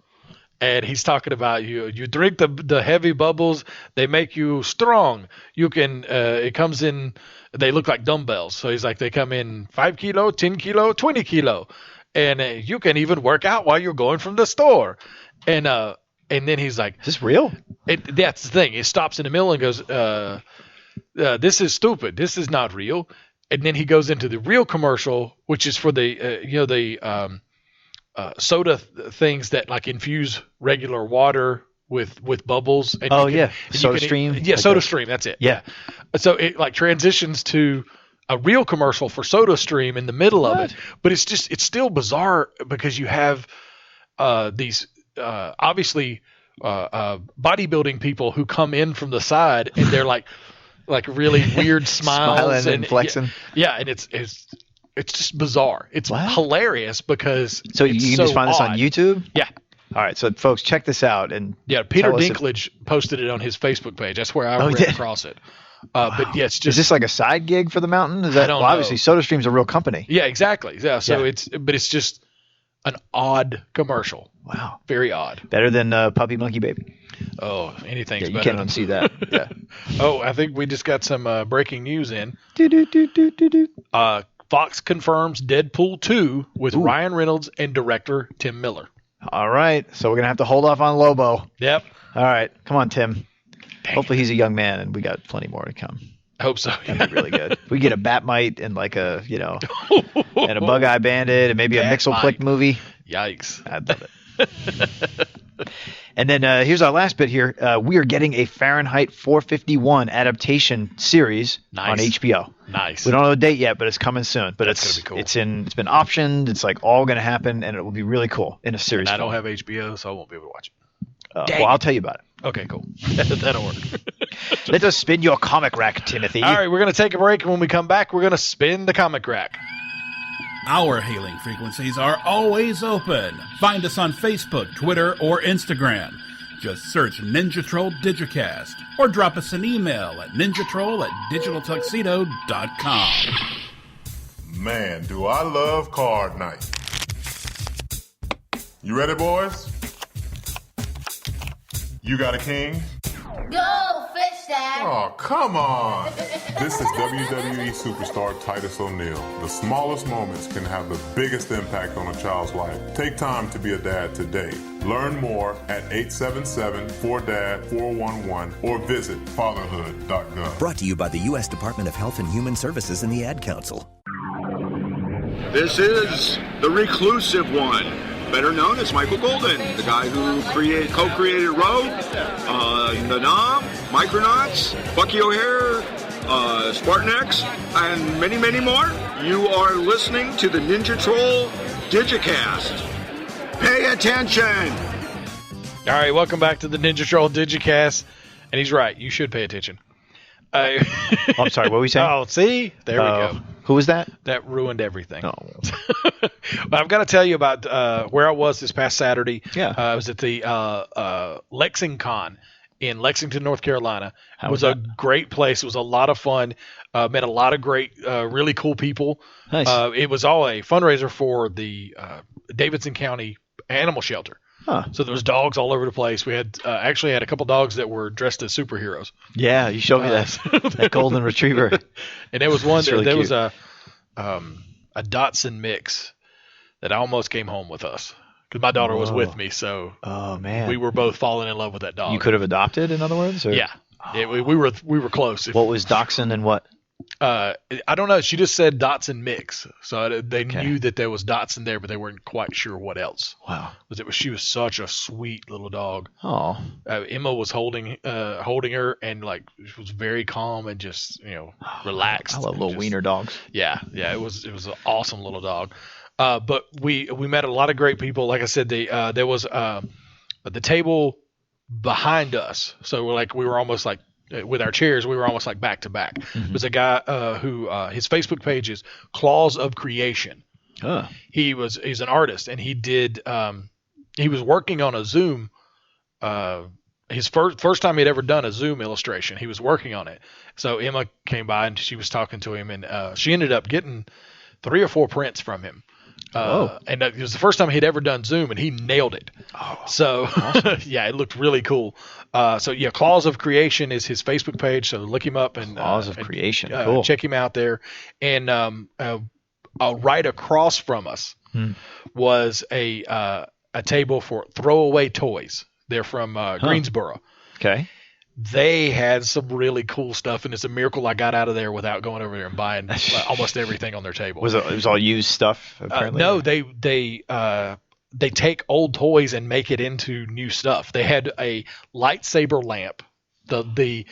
And he's talking about you drink the Heavy Bubbles, they make you strong. You can it comes in, they look like dumbbells. So he's like, they come in 5 kilo, 10 kilo, 20 kilo. And you can even work out while you're going from the store. And then he's like, is this real? That's the thing. It stops in the middle and goes, this is stupid. This is not real. And then he goes into the real commercial, which is for the soda things that like infuse regular water with bubbles. And Soda Stream. Yeah, Soda Stream. That's it. Yeah. So it like transitions to a real commercial for Soda Stream in the middle of it, but it's still bizarre because you have these obviously bodybuilding people who come in from the side, and they're like really weird smiles and flexing. Yeah, and it's just bizarre. It's hilarious because so you can just find this on YouTube. Yeah. All right, so folks, check this out. And yeah, Peter Dinklage posted it on his Facebook page. That's where I ran across it. But yeah, it's just. Is this like a side gig for the Mountain? Is that? I don't know. Obviously, SodaStream's a real company. Yeah, exactly. Yeah, so it's just an odd commercial. Wow, very odd. Better than Puppy Monkey Baby. Oh, anything's you better. can't unsee that. Yeah. Oh, I think we just got some breaking news in. Fox confirms Deadpool 2 with Ryan Reynolds and director Tim Miller. All right, so we're gonna have to hold off on Lobo. Yep. All right, come on, Tim. Hopefully he's a young man, and we got plenty more to come. I hope so. That'd be really good. We get a Batmite and like a and a Bug-Eye Bandit and maybe a Mixel-Plick movie. Yikes! I'd love it. And then here's our last bit here. We are getting a Fahrenheit 451 adaptation series on HBO. Nice. We don't know the date yet, but it's coming soon. But That's gonna be cool. It's been optioned. It's like all going to happen, and it will be really cool in a series. And I don't have HBO, so I won't be able to watch it. Well, I'll tell you about it. Okay, cool. That'll work. Let us spin your comic rack, Timothy. All right, we're going to take a break, and when we come back, we're going to spin the comic rack. Our hailing frequencies are always open. Find us on Facebook, Twitter, or Instagram. Just search Ninja Troll Digicast or drop us an email at ninjatroll@digitaltuxedo.com. Man, do I love card night. You ready, boys? You got a king? Go, fish dad. Oh, come on. This is WWE superstar Titus O'Neil. The smallest moments can have the biggest impact on a child's life. Take time to be a dad today. Learn more at 877-4DAD-411 or visit fatherhood.gov. Brought to you by the U.S. Department of Health and Human Services and the Ad Council. This is the reclusive one, better known as Michael Golden, the guy who co-created Rogue, The Knob, Micronauts, Bucky O'Hare, Spartan X, and many, many more. You are listening to the Ninja Troll Digicast. Pay attention! All right, welcome back to the Ninja Troll Digicast. And he's right, you should pay attention. I'm sorry, what were we saying? Oh, see? There we go. Who was that? That ruined everything. Oh. But I've got to tell you about where I was this past Saturday. Yeah. I was at the LexingCon in Lexington, North Carolina. It was a great place. It was a lot of fun. Met a lot of great, really cool people. Nice. It was all a fundraiser for the Davidson County Animal Shelter. Huh. So there was dogs all over the place. We had actually had a couple dogs that were dressed as superheroes. Yeah, you showed me that golden retriever. And there was one really there cute. was a Dotson mix that almost came home with us because my daughter was with me. So oh man, we were both falling in love with that dog. You could have adopted, in other words. Or? Yeah. Yeah, we were close. What was Dachshund and what? I don't know. She just said Dotson mix, so they knew that there was Dotson there, but they weren't quite sure what else. Wow. She was such a sweet little dog. Oh. Emma was holding her, and like she was very calm and just relaxed. I love little wiener dogs. Yeah. It was an awesome little dog. But we met a lot of great people. Like I said, there was the table behind us, so we were almost like. With our chairs, we were almost like back to back. There's a guy who his Facebook page is Claws of Creation. He's an artist, and he did. He was working on a Zoom. His first time he'd ever done a Zoom illustration. He was working on it. So Emma came by and she was talking to him, and she ended up getting 3 or 4 prints from him. And it was the first time he'd ever done Zoom, and he nailed it. So awesome. Yeah, it looked really cool. So yeah, Claws of Creation is his Facebook page. So look him up and Claws of Creation. Cool. Check him out there. And right across from us was a table for throwaway toys. They're from Greensboro. Okay. They had some really cool stuff, and it's a miracle I got out of there without going over there and buying almost everything on their table. It was all used stuff, apparently? No, they take old toys and make it into new stuff. They had a lightsaber lamp. The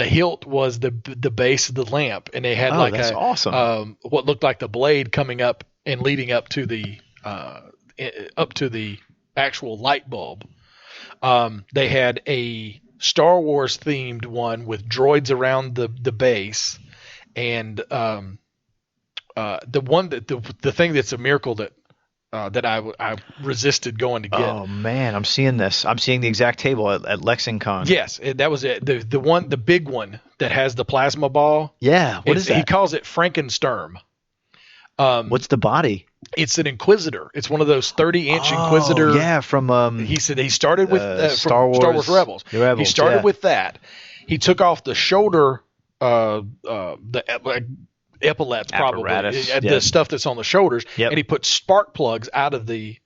hilt was the base of the lamp, and they had that's awesome. What looked like the blade coming up and leading up to the actual light bulb. They had a Star Wars themed one with droids around the base, and the thing that's a miracle that I resisted going to get. Oh man, I'm seeing this. I'm seeing the exact table at Lexington. Yes, that was it. The big one that has the plasma ball. Yeah, what is that? He calls it Frankensturm. What's the body? It's an Inquisitor. It's one of those 30-inch Inquisitor. Yeah, from he said he started with Star Wars Rebels. He started with that. He took off the shoulder, the epaulets, probably the stuff that's on the shoulders, and he put spark plugs out of the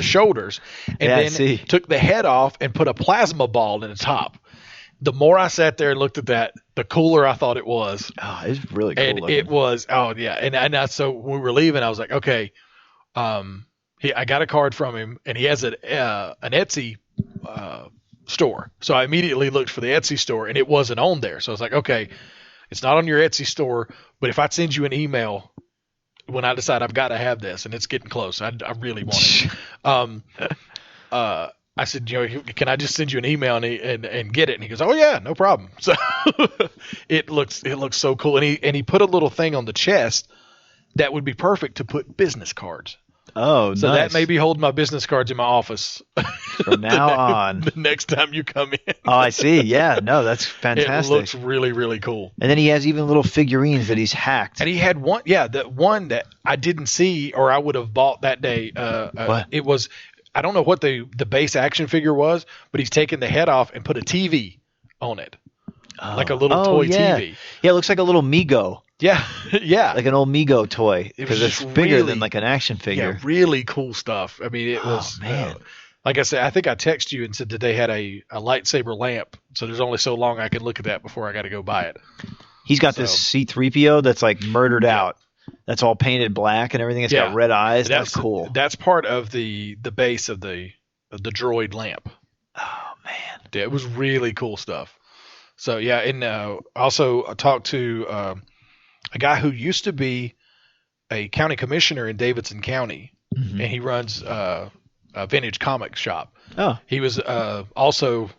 shoulders, and then took the head off and put a plasma ball in the top. The more I sat there and looked at that, the cooler I thought it was. Oh, it's really cool. And it was, and so when we were leaving, I was like, okay, I got a card from him, and he has an Etsy store. So I immediately looked for the Etsy store, and it wasn't on there. So I was like, okay, it's not on your Etsy store, but if I send you an email when I decide I've got to have this, and it's getting close, I really want it. I said, can I just send you an email and get it? And he goes, oh yeah, no problem. So it looks so cool. And he put a little thing on the chest that would be perfect to put business cards. Oh, so nice. that may be holding my business cards in my office from now on. The next time you come in. Oh, I see. Yeah, no, that's fantastic. It looks really, really cool. And then he has even little figurines that he's hacked. And he had one, the one that I didn't see or I would have bought that day. What? It was. I don't know what the base action figure was, but he's taken the head off and put a TV on it, like a little toy TV. Yeah, it looks like a little Mego. Yeah, yeah, like an old Mego toy because it's bigger than like an action figure. Yeah, really cool stuff. I mean, it was. Man. Like I said, I think I texted you and said that they had a lightsaber lamp, so there's only so long I can look at that before I got to go buy it. He's got this C-3PO that's like murdered out. That's all painted black and everything. It's got red eyes. That's cool. That's part of the base of the droid lamp. Oh man, yeah, it was really cool stuff. So yeah, and also I talked to a guy who used to be a county commissioner in Davidson County, and he runs a vintage comic shop. Oh, he was also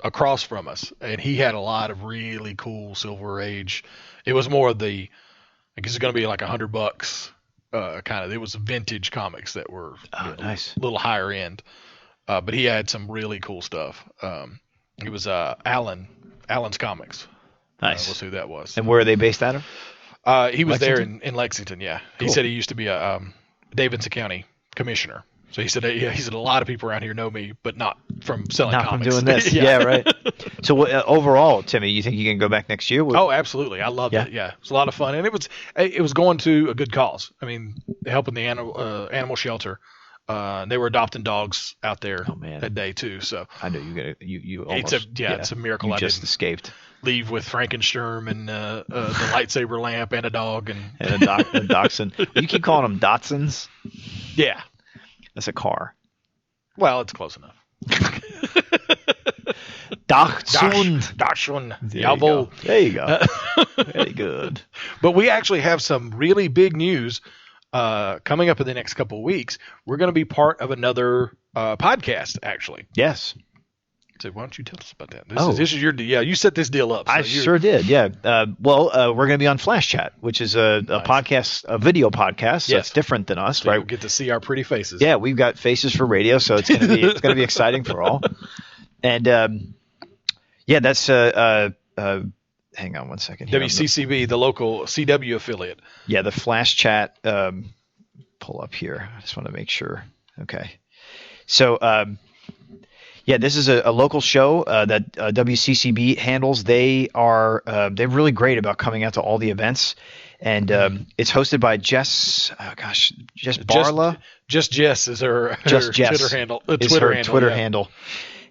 across from us, and he had a lot of really cool Silver Age. It was more of the I guess it's going to be like $100, kind of. It was vintage comics that were nice, a little higher end, but he had some really cool stuff. It was Allen's Comics. Nice. Was who that was. And where are they based out of? He was there in Lexington. Yeah, cool. He said he used to be a Davidson County commissioner. So he said a lot of people around here know me, but not from selling comics. Not from doing this. Yeah, right. So overall, Timmy, you think you can go back next year? Oh, absolutely. I loved it. Yeah, it was a lot of fun, and it was going to a good cause. I mean, helping the animal shelter. They were adopting dogs out there that day too. So I know you almost. It's a miracle. I just escaped. Leave with Frankensturm and the lightsaber lamp and a dog and a dachshund. You keep calling them Datsuns. Yeah. That's a car. Well, it's close enough. Dachshund. Jawohl. There you go. Very good. But we actually have some really big news coming up in the next couple of weeks. We're going to be part of another podcast, actually. Yes. So why don't you tell us about that? This is your deal. You set this deal up. So I sure did. Yeah. We're going to be on Flash Chat, which is a podcast, a video podcast. So it's different than us, so right? You get to see our pretty faces. Yeah, we've got faces for radio, so it's going to be exciting for all. And that's hang on one second. Here. WCCB, the local CW affiliate. Yeah, the Flash Chat. Pull up here. I just want to make sure. Okay. So. This is a local show that WCCB handles. They're really great about coming out to all the events, and it's hosted by Jess Barla. Just Jess is her Twitter handle. Twitter handle,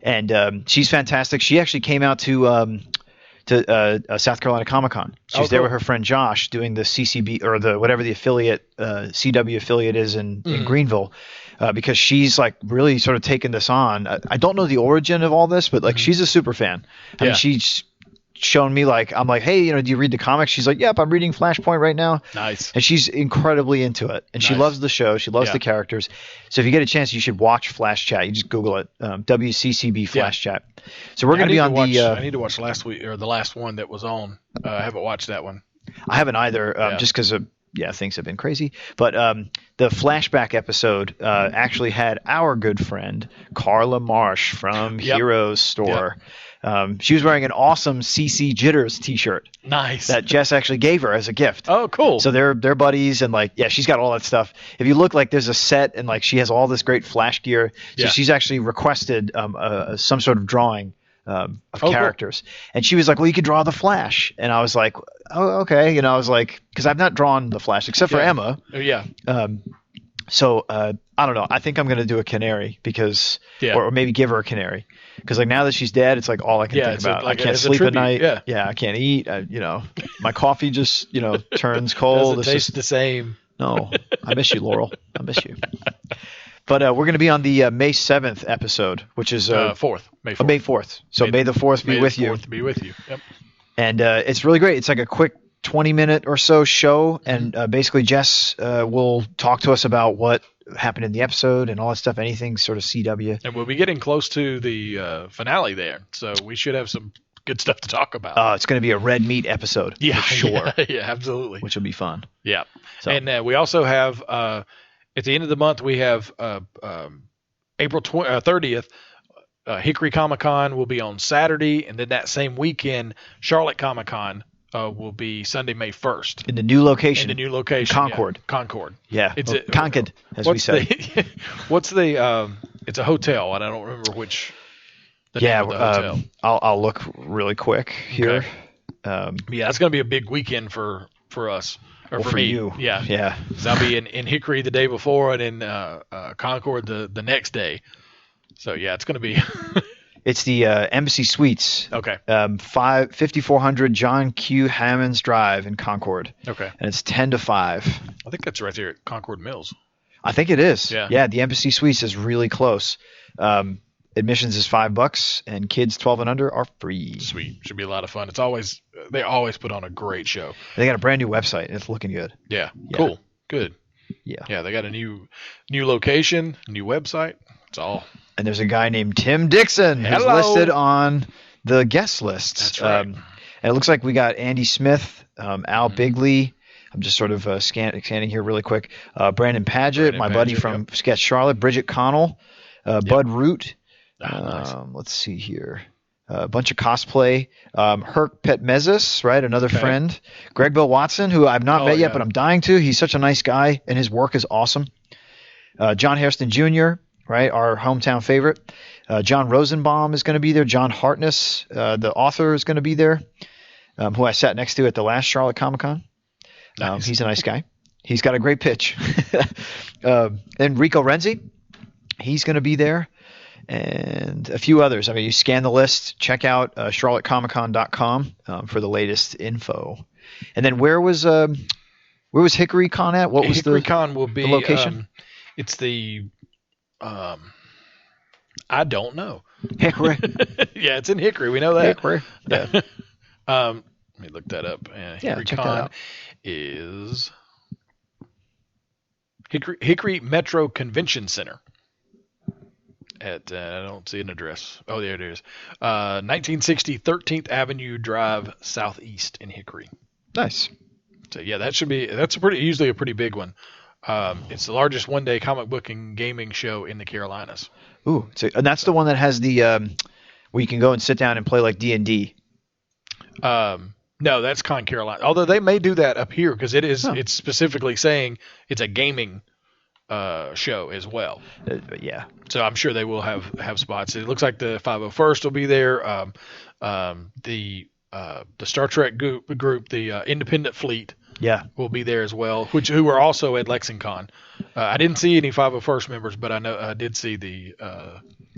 and she's fantastic. She actually came out to South Carolina Comic-Con. She was there with her friend Josh doing the CCB or the whatever the affiliate CW affiliate is in Greenville. Because she's like really sort of taken this on. I don't know the origin of all this, but like she's a super fan. I mean, she's shown me I'm like, hey, do you read the comics? She's like, yep, I'm reading Flashpoint right now. Nice. And she's incredibly into it. And she loves the show. She loves the characters. So if you get a chance, you should watch Flash Chat. You just Google it, WCCB Flash Chat. So we're going to be on I need to watch last week or the last one that was on. I haven't watched that one. I haven't either, just because things have been crazy. But the flashback episode actually had our good friend Carla Marsh from Heroes Store. She was wearing an awesome CC Jitters t-shirt. Nice. That Jess actually gave her as a gift. Oh, cool. So they're buddies, and she's got all that stuff. If you look, there's a set, and she has all this great Flash gear. So she's actually requested some sort of drawing of characters. Cool. And she was like, well, you could draw the Flash. And I was like, oh, okay. I was like, because I've not drawn the Flash except for Emma. Yeah. So I don't know. I think I'm going to do a canary because, or maybe give her a canary. Because now that she's dead, it's all I can think about. I can't sleep at night. Yeah, I can't eat. My coffee just turns cold. Doesn't taste the same. No, I miss you, Laurel. I miss you. But we're going to be on the May 7th episode, which is 4th. May 4th. May 4th. So May the 4th be with you. May the 4th be with you. Yep. And it's really great. It's like a quick 20-minute or so show, and basically Jess will talk to us about what happened in the episode and all that stuff, anything sort of CW. And we'll be getting close to the finale there, so we should have some good stuff to talk about. It's going to be a red meat episode, for sure. Yeah, absolutely. Which will be fun. Yeah. So. And we also have, at the end of the month, we have April 30th, Hickory Comic-Con will be on Saturday, and then that same weekend, Charlotte Comic-Con will be Sunday, May 1st. In the new location. Concord. Yeah. Concord. Yeah. Concord, as we say. What's the it's a hotel, and I don't remember which the name of the hotel. I'll look really quick here. Okay. It's going to be a big weekend for us. Or for me. You. Yeah. Yeah. So I'll be in Hickory the day before and in Concord the next day. So, it's going to be... It's the Embassy Suites. Okay. 5400 John Q. Hammonds Drive in Concord. Okay. And it's 10 to 5. I think that's right there at Concord Mills. I think it is. Yeah. Yeah, the Embassy Suites is really close. Admissions is $5, and kids 12 and under are free. Sweet. Should be a lot of fun. They always put on a great show. They got a brand new website, and it's looking good. Yeah. Cool. Good. Yeah. Yeah, they got a new location, new website. It's all. And there's a guy named Tim Dixon who's listed on the guest list. That's right. And it looks like we got Andy Smith, Al Bigley. I'm just sort of scanning here really quick. Brandon Paget, my buddy from Sketch Charlotte. Bridget Connell, Bud Root. Nice. Let's see here. A bunch of cosplay. Herc Petmezis, right? Another friend. Greg Bill Watson, who I've not met yet, but I'm dying to. He's such a nice guy, and his work is awesome. John Hairston Jr., right? Our hometown favorite. John Rosenbaum is going to be there. John Hartness, the author, is going to be there, who I sat next to at the last Charlotte Comic-Con. Nice. He's a nice guy. He's got a great pitch. And Rico Renzi, he's going to be there. And a few others. I mean, you scan the list, check out charlottecomiccon.com for the latest info. And then where was Hickory Con at? What was Hickory Con will be the location? It's the I don't know. Hickory. Yeah, it's in Hickory. We know that. Hickory. Yeah. Let me look that up. Hickory check Con that out. is Hickory Metro Convention Center. at I don't see an address. Oh, there it is. 1960 13th Avenue Drive Southeast in Hickory. Nice. So yeah, that's usually a pretty big one. It's the largest one-day comic book and gaming show in the Carolinas. Ooh, and that's the one that has the where you can go and sit down and play like D&D. No, that's Con Carolina. Although they may do that up here because it's specifically saying it's a gaming show as well. Yeah. So I'm sure they will have spots. It looks like the 501st will be there. The Star Trek group, the Independent Fleet, will be there as well. Who are also at LexingCon. I didn't see any 501st members, but I know I did see the.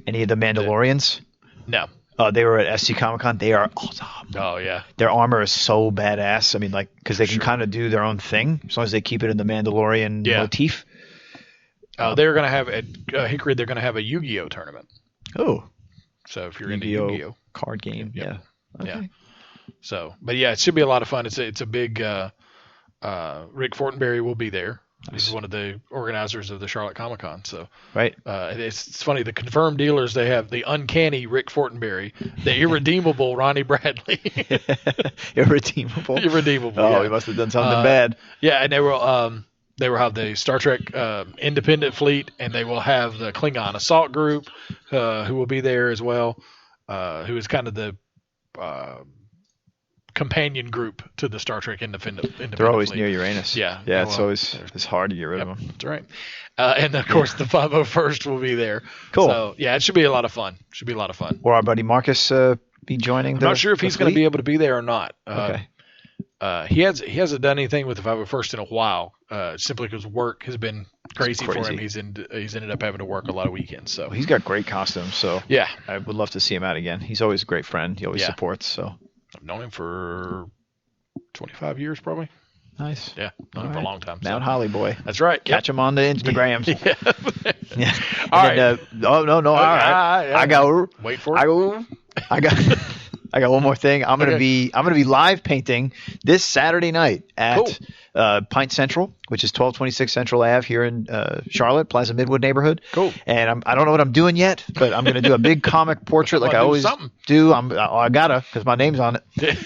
Any of the Mandalorians? No. They were at SC Comic Con. They are awesome. Oh yeah. Their armor is so badass. I mean, like, because they can kind of do their own thing as long as they keep it in the Mandalorian motif. They're going to have at Hickory. They're going to have a Yu-Gi-Oh tournament. Oh. So if you're into Yu-Gi-Oh card game, yeah. Okay. Yeah. So, but yeah, it should be a lot of fun. It's a big. Rick Fortenberry will be there. He's one of the organizers of the Charlotte Comic Con. So, right. It's funny. The confirmed dealers, they have the uncanny Rick Fortenberry, the irredeemable Ronnie Bradley. Irredeemable. Oh, yeah. He must have done something bad. Yeah, and they will have the Star Trek Independent Fleet, and they will have the Klingon Assault Group, who will be there as well, who is kind of the companion group to the Star Trek Independent They're always Fleet. Near Uranus. Yeah. It's hard to get rid of them. That's right. And of course the 501st will be there. Cool. So yeah, it should be a lot of fun. Will our buddy Marcus be joining? I'm not sure if he's going to be able to be there or not. Okay. He hasn't done anything with the 501st in a while, simply because work has been crazy for him. He's ended up having to work a lot of weekends. So he's got great costumes. So yeah, I would love to see him out again. He's always a great friend. He always supports. So I've known him for 25 years, probably. Nice. Yeah, known him for a long time. Mount Holly boy. That's right. Catch him on the Instagrams. Yeah. All right. No. All right. I got. Wait for it. I got one more thing. I'm gonna be live painting this Saturday night at Pint Central, which is 1226 Central Ave here in Charlotte, Plaza Midwood neighborhood. Cool. And I don't know what I'm doing yet, but I'm gonna do a big comic portrait like I always do. I gotta because my name's on it.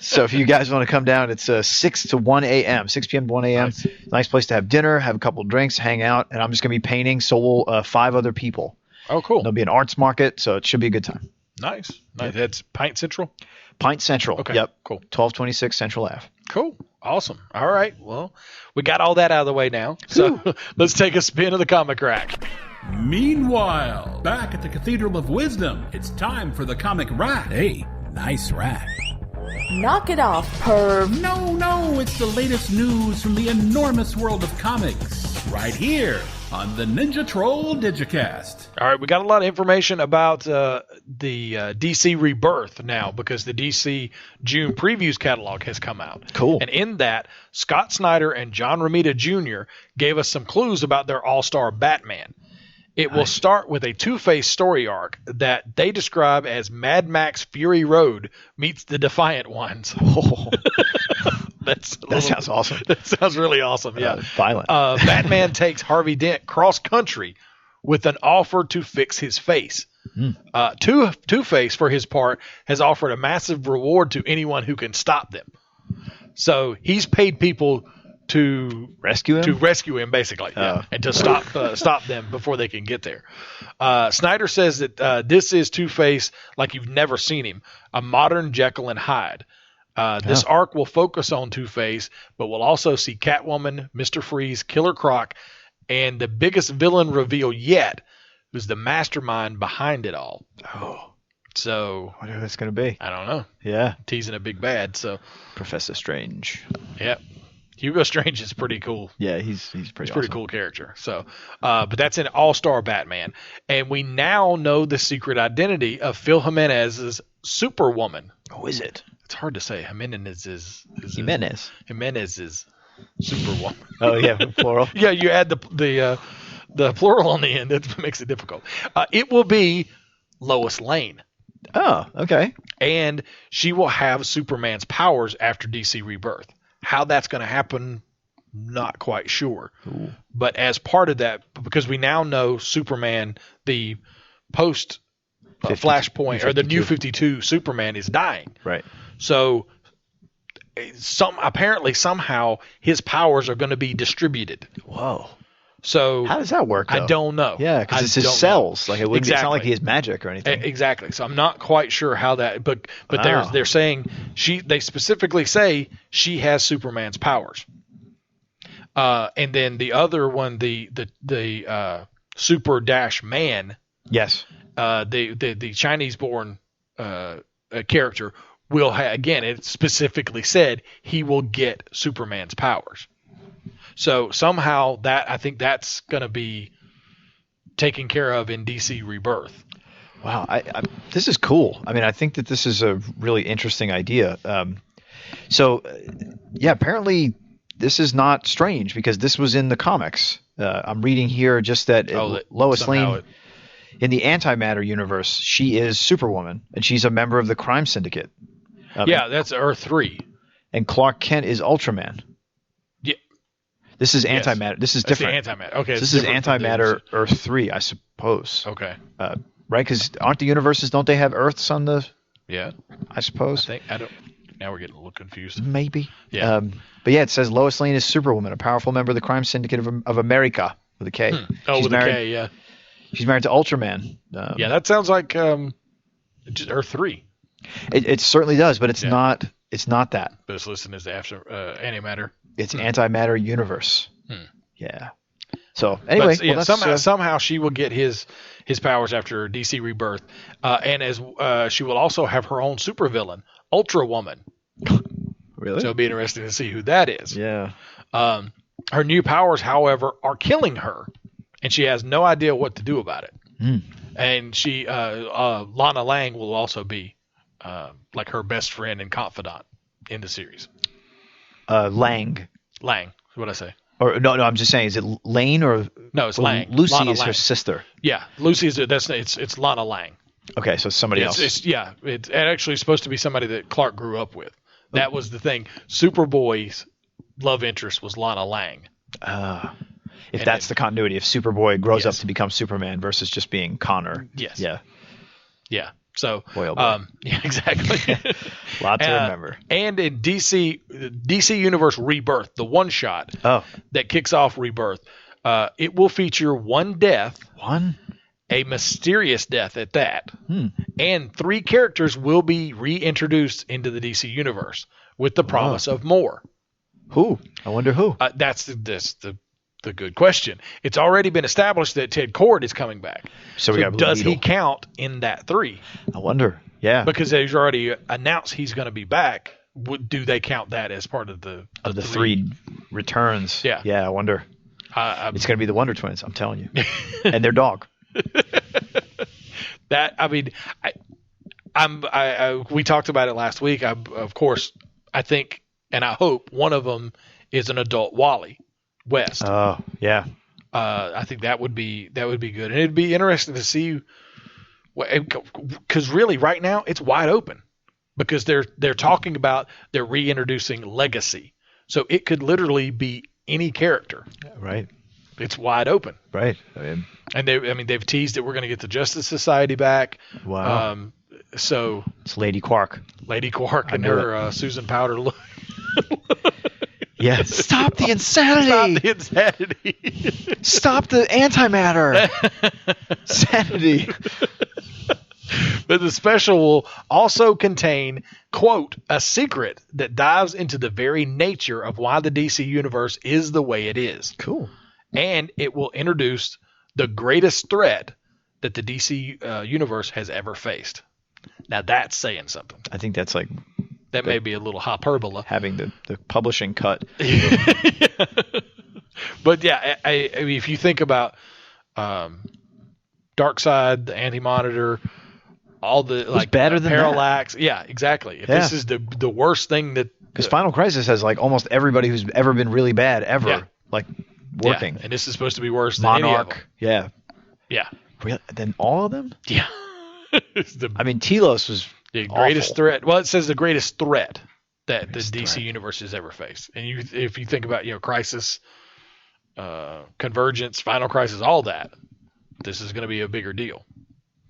So if you guys want to come down, it's 6 to 1 a.m. 6 p.m. to 1 a.m. Nice place to have dinner, have a couple of drinks, hang out, and I'm just gonna be painting. So will 5 other people. Oh, cool. There'll be an arts market, so it should be a good time. Nice. That's Pint Central? Pint Central. Okay. Yep. Cool. 1226 Central Ave. Cool. Awesome. All right. Well, we got all that out of the way now. So let's take a spin of the comic rack. Meanwhile, back at the Cathedral of Wisdom, it's time for the comic rack. Hey, nice rack. Knock it off, perv. No, it's the latest news from the enormous world of comics. Right here on the Ninja Troll Digicast. All right, we got a lot of information about the DC Rebirth now because the DC June previews catalog has come out. Cool. And in that, Scott Snyder and John Romita Jr. gave us some clues about their all-star Batman. It will start with a Two-Face story arc that they describe as Mad Max Fury Road meets the Defiant Ones. Oh. That sounds awesome. That sounds really awesome, yeah. Violent. Batman takes Harvey Dent cross-country with an offer to fix his face. Two-Face, for his part, has offered a massive reward to anyone who can stop them. So he's paid people to rescue him, basically, and to stop them before they can get there. Snyder says that this is Two-Face like you've never seen him, a modern Jekyll and Hyde. This arc will focus on Two-Face, but we'll also see Catwoman, Mr. Freeze, Killer Croc, and the biggest villain reveal yet, who's the mastermind behind it all. Oh. So what is this going to be? I don't know. Yeah. Teasing a big bad. So Professor Strange. Yep. Hugo Strange is pretty cool. Yeah, he's pretty cool character. So, but that's an all-star Batman, and we now know the secret identity of Phil Jimenez's Superwoman. Who is it? It's hard to say. Jimenez is Superwoman. Oh yeah, plural. Yeah, you add the plural on the end. That makes it difficult. It will be Lois Lane. Oh, okay. And she will have Superman's powers after DC Rebirth. How that's going to happen, not quite sure. Ooh. But as part of that, because we now know Superman, the post Flashpoint or the New 52. 52 Superman is dying. Right. So apparently somehow his powers are going to be distributed. Whoa. So how does that work, though? I don't know. Yeah, because it's his cells. Like, it wouldn't. It's not like he has magic or anything. Exactly. So I'm not quite sure how that. But they're saying they specifically say she has Superman's powers. And then the other one, the Super Dash Man. Yes. The Chinese born character will again. It specifically said he will get Superman's powers. So somehow I think that's going to be taken care of in DC Rebirth. Wow, this is cool. I mean, I think that this is a really interesting idea. Apparently this is not strange because this was in the comics. I'm reading here just that Lois Lane in the Antimatter universe, she is Superwoman, and she's a member of the crime syndicate. That's Earth 3. And Clark Kent is Ultraman. Yeah. This is Antimatter. This is different. That's the Antimatter. Okay. This is Antimatter Earth 3, I suppose. Okay. Right? Because aren't the universes, don't they have Earths on the... Yeah. I suppose. Now we're getting a little confused. Maybe. Yeah. But yeah, it says Lois Lane is Superwoman, a powerful member of the crime syndicate of America, with a K. With a K, yeah. She's married to Ultraman. That sounds like just Earth 3. It certainly does, but it's not. It's not that. But it's listed as the Antimatter. It's Antimatter universe. Yeah. So anyway, somehow she will get his powers after DC Rebirth, and as she will also have her own supervillain, Ultra Woman. Really? So it'll be interesting to see who that is. Yeah. Her new powers, however, are killing her, and she has no idea what to do about it. And she, Lana Lang, will also be like her best friend and confidant in the series. Lang. What'd I say? Or no, I'm just saying, is it Lane or no? It's Lang. Lucy Lana is Lang. her sister. Yeah, Lucy is it's Lana Lang. Okay, so it's somebody else. It's actually supposed to be somebody that Clark grew up with. That was the thing. Superboy's love interest was Lana Lang. If that's the continuity, if Superboy grows up to become Superman versus just being Connor. Yes. Yeah. So, boy, oh boy. Yeah, exactly. Lot to remember. And in DC Universe Rebirth, the one shot that kicks off Rebirth, it will feature one death, a mysterious death at that, and 3 characters will be reintroduced into the DC Universe with the promise of more. Who? I wonder who. That's the good question. It's already been established that Ted Kord is coming back. So does he count in that 3? I wonder. Yeah. Because they've already announced he's going to be back. Do they count that as part of the 3 returns? Yeah. Yeah, I wonder. It's going to be the Wonder Twins, I'm telling you. And their dog. We talked about it last week. Of course, I think and I hope one of them is an adult Wally West. Oh, yeah. I think that would be good, and it'd be interesting to see, because really right now it's wide open, because they're talking about they're reintroducing Legacy, so it could literally be any character. Right. It's wide open. Right. And they've teased that we're going to get the Justice Society back. Wow. So it's Lady Quark. And her Susan Powder look. Yeah. Stop the insanity. Stop the antimatter. Sanity. But the special will also contain, quote, a secret that dives into the very nature of why the DC universe is the way it is. Cool. And it will introduce the greatest threat that the DC universe has ever faced. Now that's saying something. I think that's like... That may be a little hyperbole. Having the publishing cut. But yeah, I mean, if you think about Darkseid, the Anti-Monitor, all the like better than Parallax. That. Yeah, exactly. If this is the worst thing that... Because Final Crisis has like almost everybody who's ever been really bad ever like working. Yeah, and this is supposed to be worse than Monarch. any of them. Yeah. Yeah. Really? Then all of them? Yeah. Telos was... The greatest awful. threat. Well, it says the greatest threat that the DC universe has ever faced. And if you think about, Crisis, Convergence, Final Crisis, all that, this is going to be a bigger deal.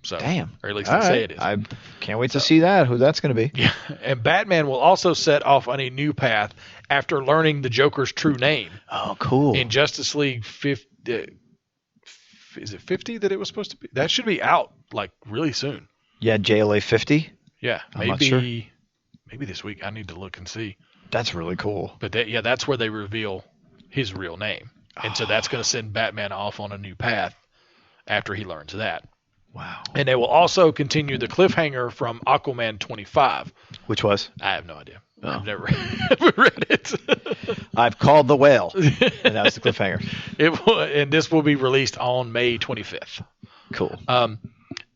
So, Damn. or at least All they say right. it is. I can't wait to see that. Who that's going to be? Yeah, and Batman will also set off on a new path after learning the Joker's true name. Oh, cool. In Justice League 50, is it 50 that it was supposed to be? That should be out like really soon. Yeah, JLA 50. Yeah, I'm not sure. Maybe this week. I need to look and see. That's really cool. But that's where they reveal his real name, and so that's going to send Batman off on a new path after he learns that. Wow. And they will also continue the cliffhanger from Aquaman 25. Which was? I have no idea. Oh. I've never read it. I've called the whale. And that was the cliffhanger. And this will be released on May 25th. Cool.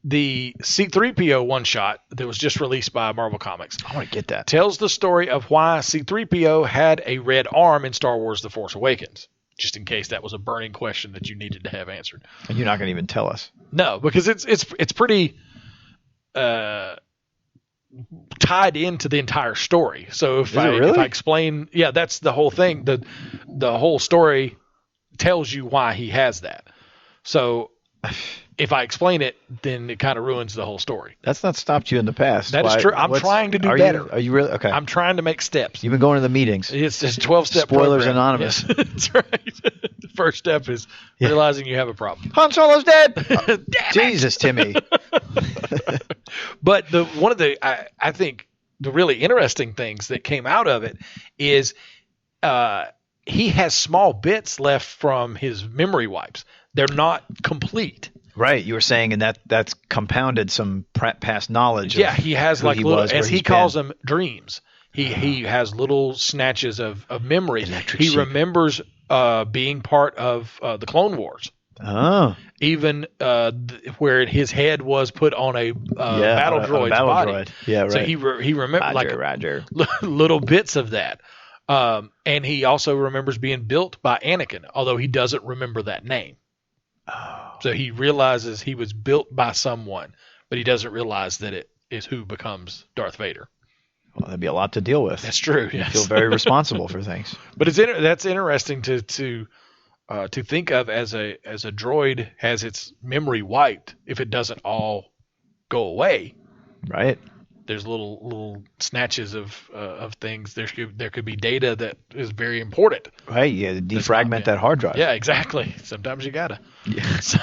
The C-3PO one-shot that was just released by Marvel Comics I want to get that. tells the story of why C-3PO had a red arm in Star Wars The Force Awakens, just in case that was a burning question that you needed to have answered. And you're not going to even tell us. No, because it's pretty tied into the entire story. So if I explain, that's the whole thing. The whole story tells you why he has that. So if I explain it, then it kind of ruins the whole story. That's not stopped you in the past. That is true. I'm trying to do better. Are you really? Okay. I'm trying to make steps. You've been going to the meetings. It's just 12-step Spoilers program. Anonymous. Yeah, that's right. The first step is realizing you have a problem. Han Solo's dead. Jesus, Timmy. But one of the I think the really interesting things that came out of it is he has small bits left from his memory wipes. They're not complete. Right, you were saying, and that's compounded some past knowledge. Yeah, he has like little, as he calls them, dreams. He has little snatches of memory. He remembers being part of the Clone Wars. Oh, even where his head was put on a battle droid's body. Droid. Yeah, right. So he remembered Roger. little bits of that. And he also remembers being built by Anakin, although he doesn't remember that name. Oh. So he realizes he was built by someone, but he doesn't realize that it is who becomes Darth Vader. Well, that'd be a lot to deal with. That's true. You yes. feel very responsible for things. But that's interesting to think of as a droid has its memory wiped if it doesn't all go away. Right. There's little snatches of things. There could be data that is very important. Right. Yeah. Defragment that hard drive. Yeah. Exactly. Sometimes you gotta. Yeah. So,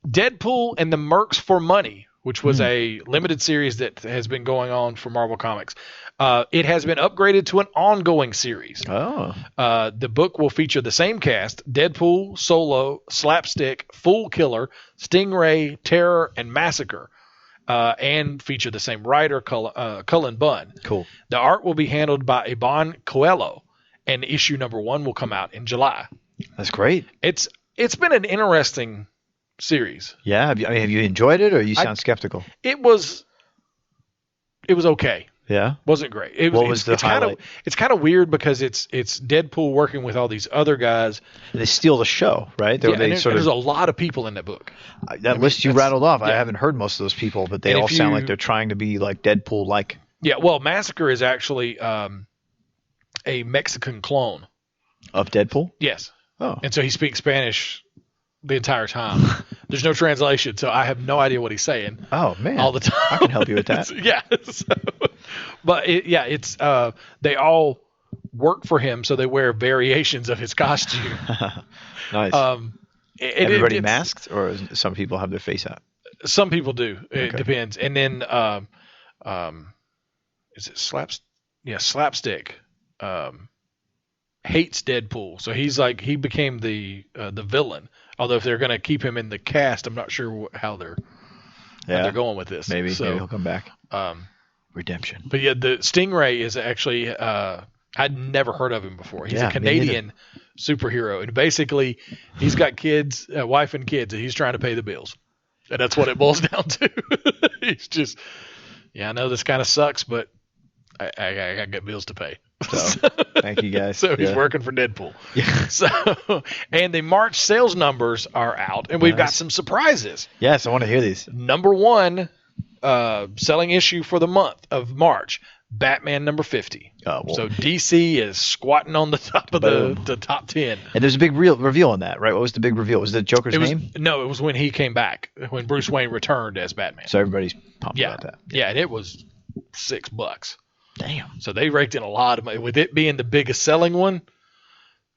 Deadpool and the Mercs for Money, which was a limited series that has been going on for Marvel Comics. It has been upgraded to an ongoing series. Oh. The book will feature the same cast: Deadpool, Solo, Slapstick, Fool Killer, Stingray, Terror, and Massacre. And feature the same writer, Cullen Bunn. Cool. The art will be handled by Iban Coelho, and issue number 1 will come out in July. That's great. It's been an interesting series. Yeah. Have you enjoyed it, or you sound skeptical? It was okay. Yeah. Wasn't great. What was the highlight? It's kind of weird because it's Deadpool working with all these other guys. They steal the show, right? There's a lot of people in that book. That list you rattled off, I haven't heard most of those people, but they all sound like they're trying to be like Deadpool-like. Yeah, well, Massacre is actually a Mexican clone. Of Deadpool? Yes. Oh. And so he speaks Spanish the entire time. There's no translation, so I have no idea what he's saying. Oh, man. All the time. I can help you with that. Yeah. But it's they all work for him, so they wear variations of his costume. Nice. Everybody masked, or some people have their face out? Some people do. It depends. And then is it Slapstick hates Deadpool, so he became the villain. Although if they're going to keep him in the cast, I'm not sure how they're going with this. Maybe he'll come back. Redemption. But yeah, the Stingray is actually I'd never heard of him before. He's a Canadian superhero, and basically he's got kids, a wife and kids, and he's trying to pay the bills, and that's what it boils down to. He's just, I know this kind of sucks, but I got bills to pay. So, thank you guys. So he's working for Deadpool. Yeah. So, and the March sales numbers are out, and we've got some surprises. Yes, I want to hear these. Number 1 selling issue for the month of March, Batman number 50. Oh, well. So DC is squatting on the top of the top 10. And there's a big reveal on that, right? What was the big reveal? Was it Joker's name? No, it was when he came back, when Bruce Wayne returned as Batman. So everybody's pumped about that. Yeah, and it was $6. Damn. So they raked in a lot of money. With it being the biggest selling one,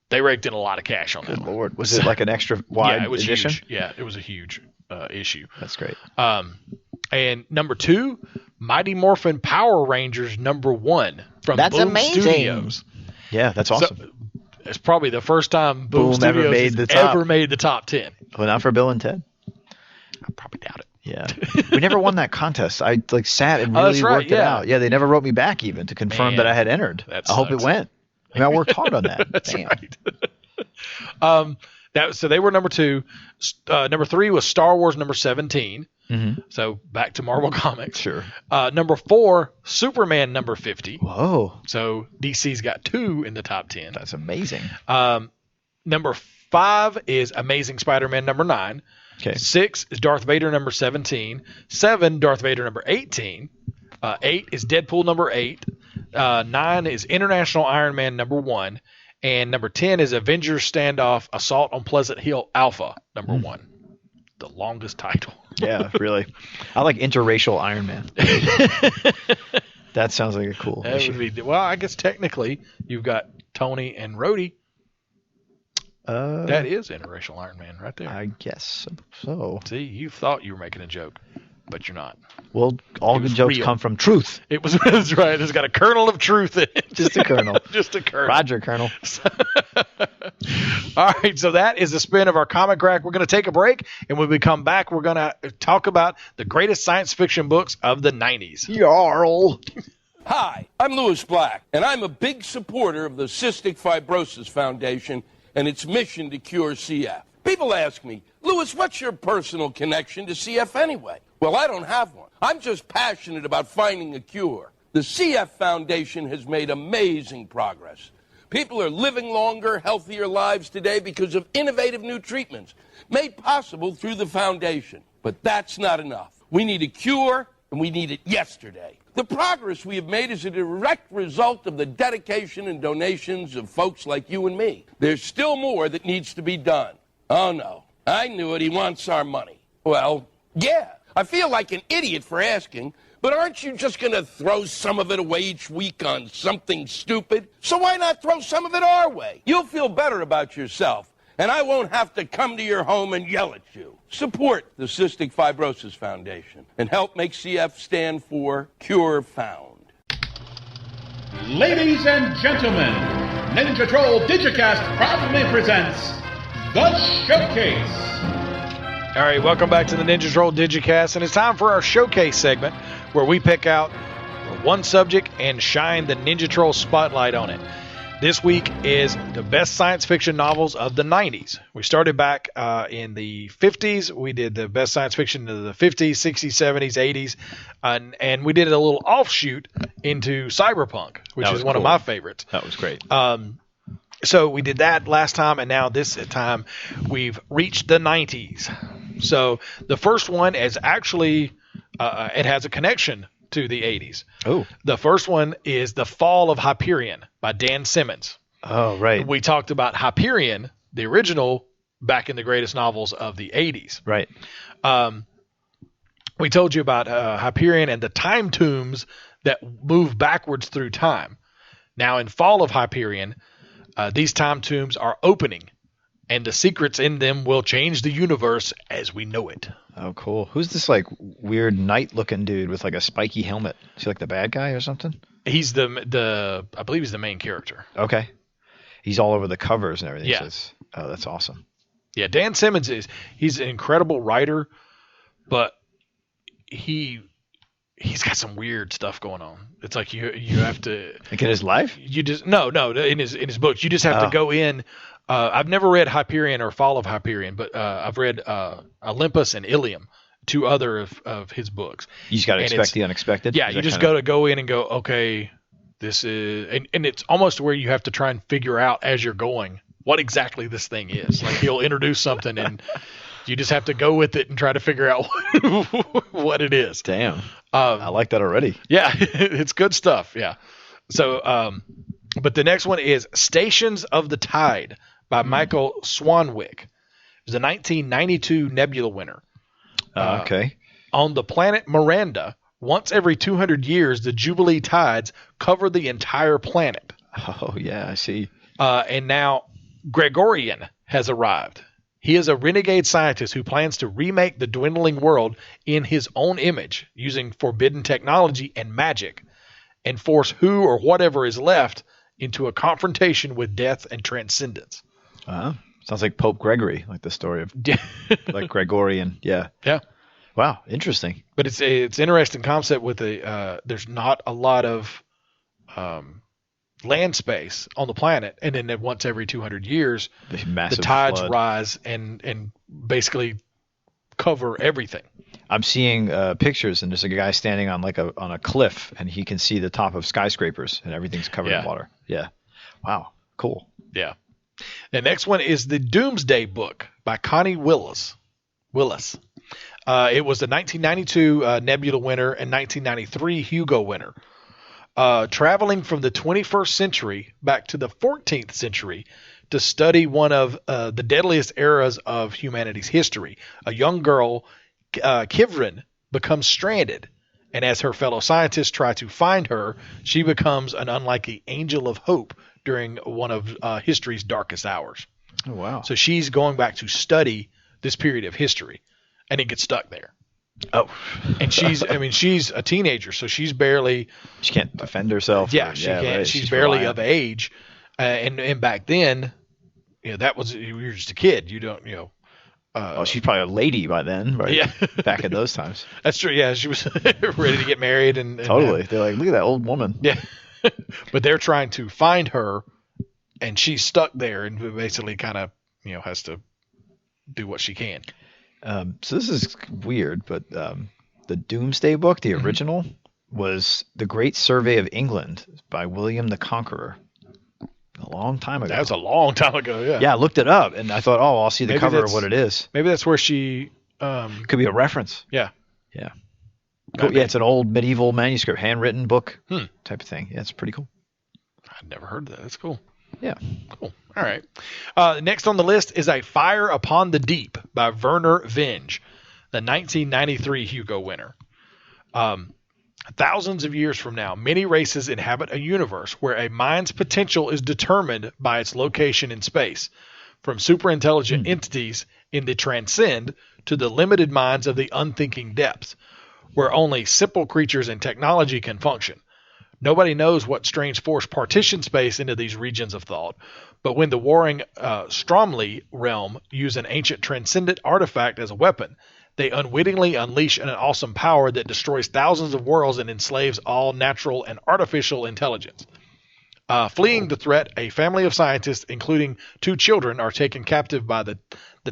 they raked in a lot of cash on that. Good Lord. Was it like an extra wide it was edition? Huge. Yeah, it was a huge issue. That's great. And number 2, Mighty Morphin Power Rangers number 1 from That's Boom amazing. Studios. Yeah, that's awesome. So, it's probably the first time Boom Boom ever Studios made has the top. ever made the top 10. Well, not for Bill and Ted. I probably doubt it. Yeah. We never won that contest. I sat and really that's right, worked it yeah. out. Yeah, they never wrote me back even to confirm Man, that I had entered. that I hope it sucks. went. I mean, I worked hard on that. That's Damn. right. So they were number 2. Number 3 was Star Wars number 17. Mm-hmm. So back to Marvel Comics. Sure. Number 4, Superman number 50. Whoa. So DC's got 2 in the top 10. That's amazing. Number 5 is Amazing Spider-Man number 9. Okay. 6 is Darth Vader number 17. 7, Darth Vader number 18. 8 is Deadpool number 8. 9 is International Iron Man number 1. And number 10 is Avengers Standoff Assault on Pleasant Hill Alpha number 1. The longest title. Yeah, really. I like interracial Iron Man. That sounds like a cool That issue. would be, well, I guess technically you've got Tony and Rhodey. That is interracial Iron Man right there. I guess so. See, you thought you were making a joke, but you're not. Well, all It good was jokes real. come from truth. It was that's right. It's got a kernel of truth in it. Just a kernel. Just a kernel. Roger, Colonel. All right, so that is the spin of our comic rack. We're going to take a break, and when we come back, we're going to talk about the greatest science fiction books of the 90s. Jarl. Hi, I'm Louis Black, and I'm a big supporter of the Cystic Fibrosis Foundation and its mission to cure CF. People ask me, Louis, what's your personal connection to CF anyway? Well, I don't have one. I'm just passionate about finding a cure. The CF Foundation has made amazing progress. People are living longer, healthier lives today because of innovative new treatments made possible through the foundation. But that's not enough. We need a cure, and we need it yesterday. The progress we have made is a direct result of the dedication and donations of folks like you and me. There's still more that needs to be done. Oh, no. I knew it. He wants our money. Well, yeah. I feel like an idiot for asking, but aren't you just going to throw some of it away each week on something stupid? So why not throw some of it our way? You'll feel better about yourself, and I won't have to come to your home and yell at you. Support the Cystic Fibrosis Foundation and help make CF stand for Cure Found. Ladies and gentlemen, Ninja Troll Digicast proudly presents The Showcase. All right, welcome back to the Ninja Troll Digicast, and it's time for our showcase segment where we pick out one subject and shine the Ninja Troll spotlight on it. This week is the best science fiction novels of the 90s. We started back in the 50s. We did the best science fiction of the 50s, 60s, 70s, 80s, and we did a little offshoot into cyberpunk, which is one of my favorites. That was great. So we did that last time, and now this time we've reached the 90s. So the first one is actually, it has a connection to the 80s. Oh. The first one is The Fall of Hyperion by Dan Simmons. Oh, right. We talked about Hyperion, the original, back in the greatest novels of the 80s. Right. We told you about Hyperion and the time tombs that move backwards through time. Now in Fall of Hyperion, these time tombs are opening, and the secrets in them will change the universe as we know it. Oh, cool. Who's this like weird knight-looking dude with like a spiky helmet? Is he like the bad guy or something? He's the I believe he's the main character. Okay. He's all over the covers and everything. Yeah. So oh, that's awesome. Yeah, Dan Simmons he's an incredible writer, but he's got some weird stuff going on. It's like you have to Like in his life? You just no in his books. You just have to go in. I've never read Hyperion or Fall of Hyperion, but I've read Olympus and Ilium, two other of his books. You just got to expect the unexpected? Yeah, you just got to go in and go, okay, this is, and it's almost where you have to try and figure out as you're going what exactly this thing is. Like he'll introduce something and You just have to go with it and try to figure out what it is. Damn. I like that already. Yeah, it's good stuff. Yeah. So, but the next one is Stations of the Tide by Michael Swanwick. It was a 1992 Nebula winner. Okay. On the planet Miranda, once every 200 years, the Jubilee tides cover the entire planet. Oh, yeah, I see. And now Gregorian has arrived. He is a renegade scientist who plans to remake the dwindling world in his own image using forbidden technology and magic and force who or whatever is left into a confrontation with death and transcendence. Sounds like Pope Gregory, like the story of like Gregorian. Yeah. Yeah. Wow, interesting. But it's interesting concept with there's not a lot of land space on the planet, and then once every 200 years, the tides rise and basically cover everything. I'm seeing pictures, and there's a guy standing on on a cliff, and he can see the top of skyscrapers, and everything's covered in water. Yeah. Wow. Cool. Yeah. The next one is the Doomsday Book by Connie Willis. It was the 1992 Nebula winner and 1993 Hugo winner. Traveling from the 21st century back to the 14th century to study one of the deadliest eras of humanity's history, a young girl, Kivrin, becomes stranded, and as her fellow scientists try to find her, she becomes an unlikely angel of hope during one of history's darkest hours. Oh, wow. So she's going back to study this period of history, and it gets stuck there. Oh. And she's a teenager, so she can't defend herself. Yeah, she can't. Right. She's barely of age. And back then, that was, you were just a kid. You don't, she's probably a lady by then, right? Yeah. Back in those times. That's true. Yeah, she was ready to get married. And totally. They're like, look at that old woman. Yeah. But they're trying to find her, and she's stuck there and basically kind of, has to do what she can. So this is weird, but the Doomsday Book, the original, was The Great Survey of England by William the Conqueror. A long time ago. That was a long time ago, yeah. Yeah, I looked it up, and I thought, I'll see the cover of what it is. Maybe that's where she... could be a reference. Yeah. Yeah. Cool. Yeah, it's an old medieval manuscript, handwritten book type of thing. Yeah, it's pretty cool. I'd never heard of that. That's cool. Yeah. Cool. All right. Next on the list is A Fire Upon the Deep by Werner Vinge, the 1993 Hugo winner. Thousands of years from now, many races inhabit a universe where a mind's potential is determined by its location in space, from superintelligent entities in the transcend to the limited minds of the unthinking depths, where only simple creatures and technology can function. Nobody knows what strange force partitions space into these regions of thought, but when the warring Stromley realm use an ancient transcendent artifact as a weapon, they unwittingly unleash an awesome power that destroys thousands of worlds and enslaves all natural and artificial intelligence. Fleeing the threat, a family of scientists, including 2 children, are taken captive by the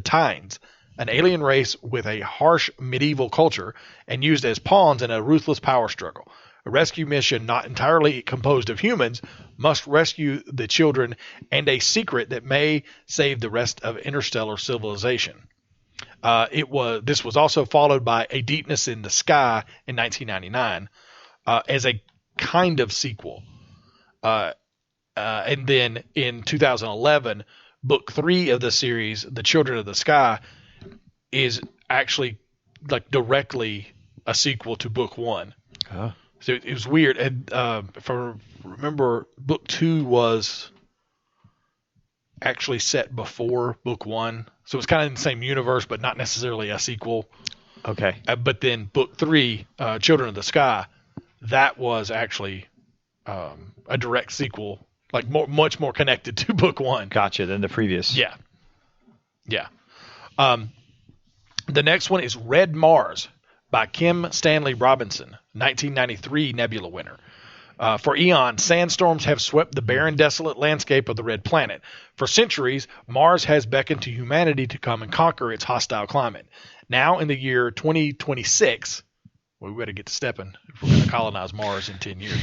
Tynes, an alien race with a harsh medieval culture, and used as pawns in a ruthless power struggle. A rescue mission not entirely composed of humans must rescue the children and a secret that may save the rest of interstellar civilization. This was also followed by A Deepness in the Sky in 1999 as a kind of sequel. And then in 2011, book 3 of the series, The Children of the Sky, is actually directly a sequel to book 1. So it was weird. And if I remember, book 2 was actually set before book 1. So it's kind of in the same universe, but not necessarily a sequel. Okay. But then book 3, Children of the Sky, that was actually a direct sequel, much more connected to book 1. Gotcha, than the previous. Yeah. Yeah. The next one is Red Mars by Kim Stanley Robinson, 1993 Nebula winner. For eons, sandstorms have swept the barren, desolate landscape of the Red Planet. For centuries, Mars has beckoned to humanity to come and conquer its hostile climate. Now, in the year 2026, we better get to stepping if we're going to colonize Mars in 10 years.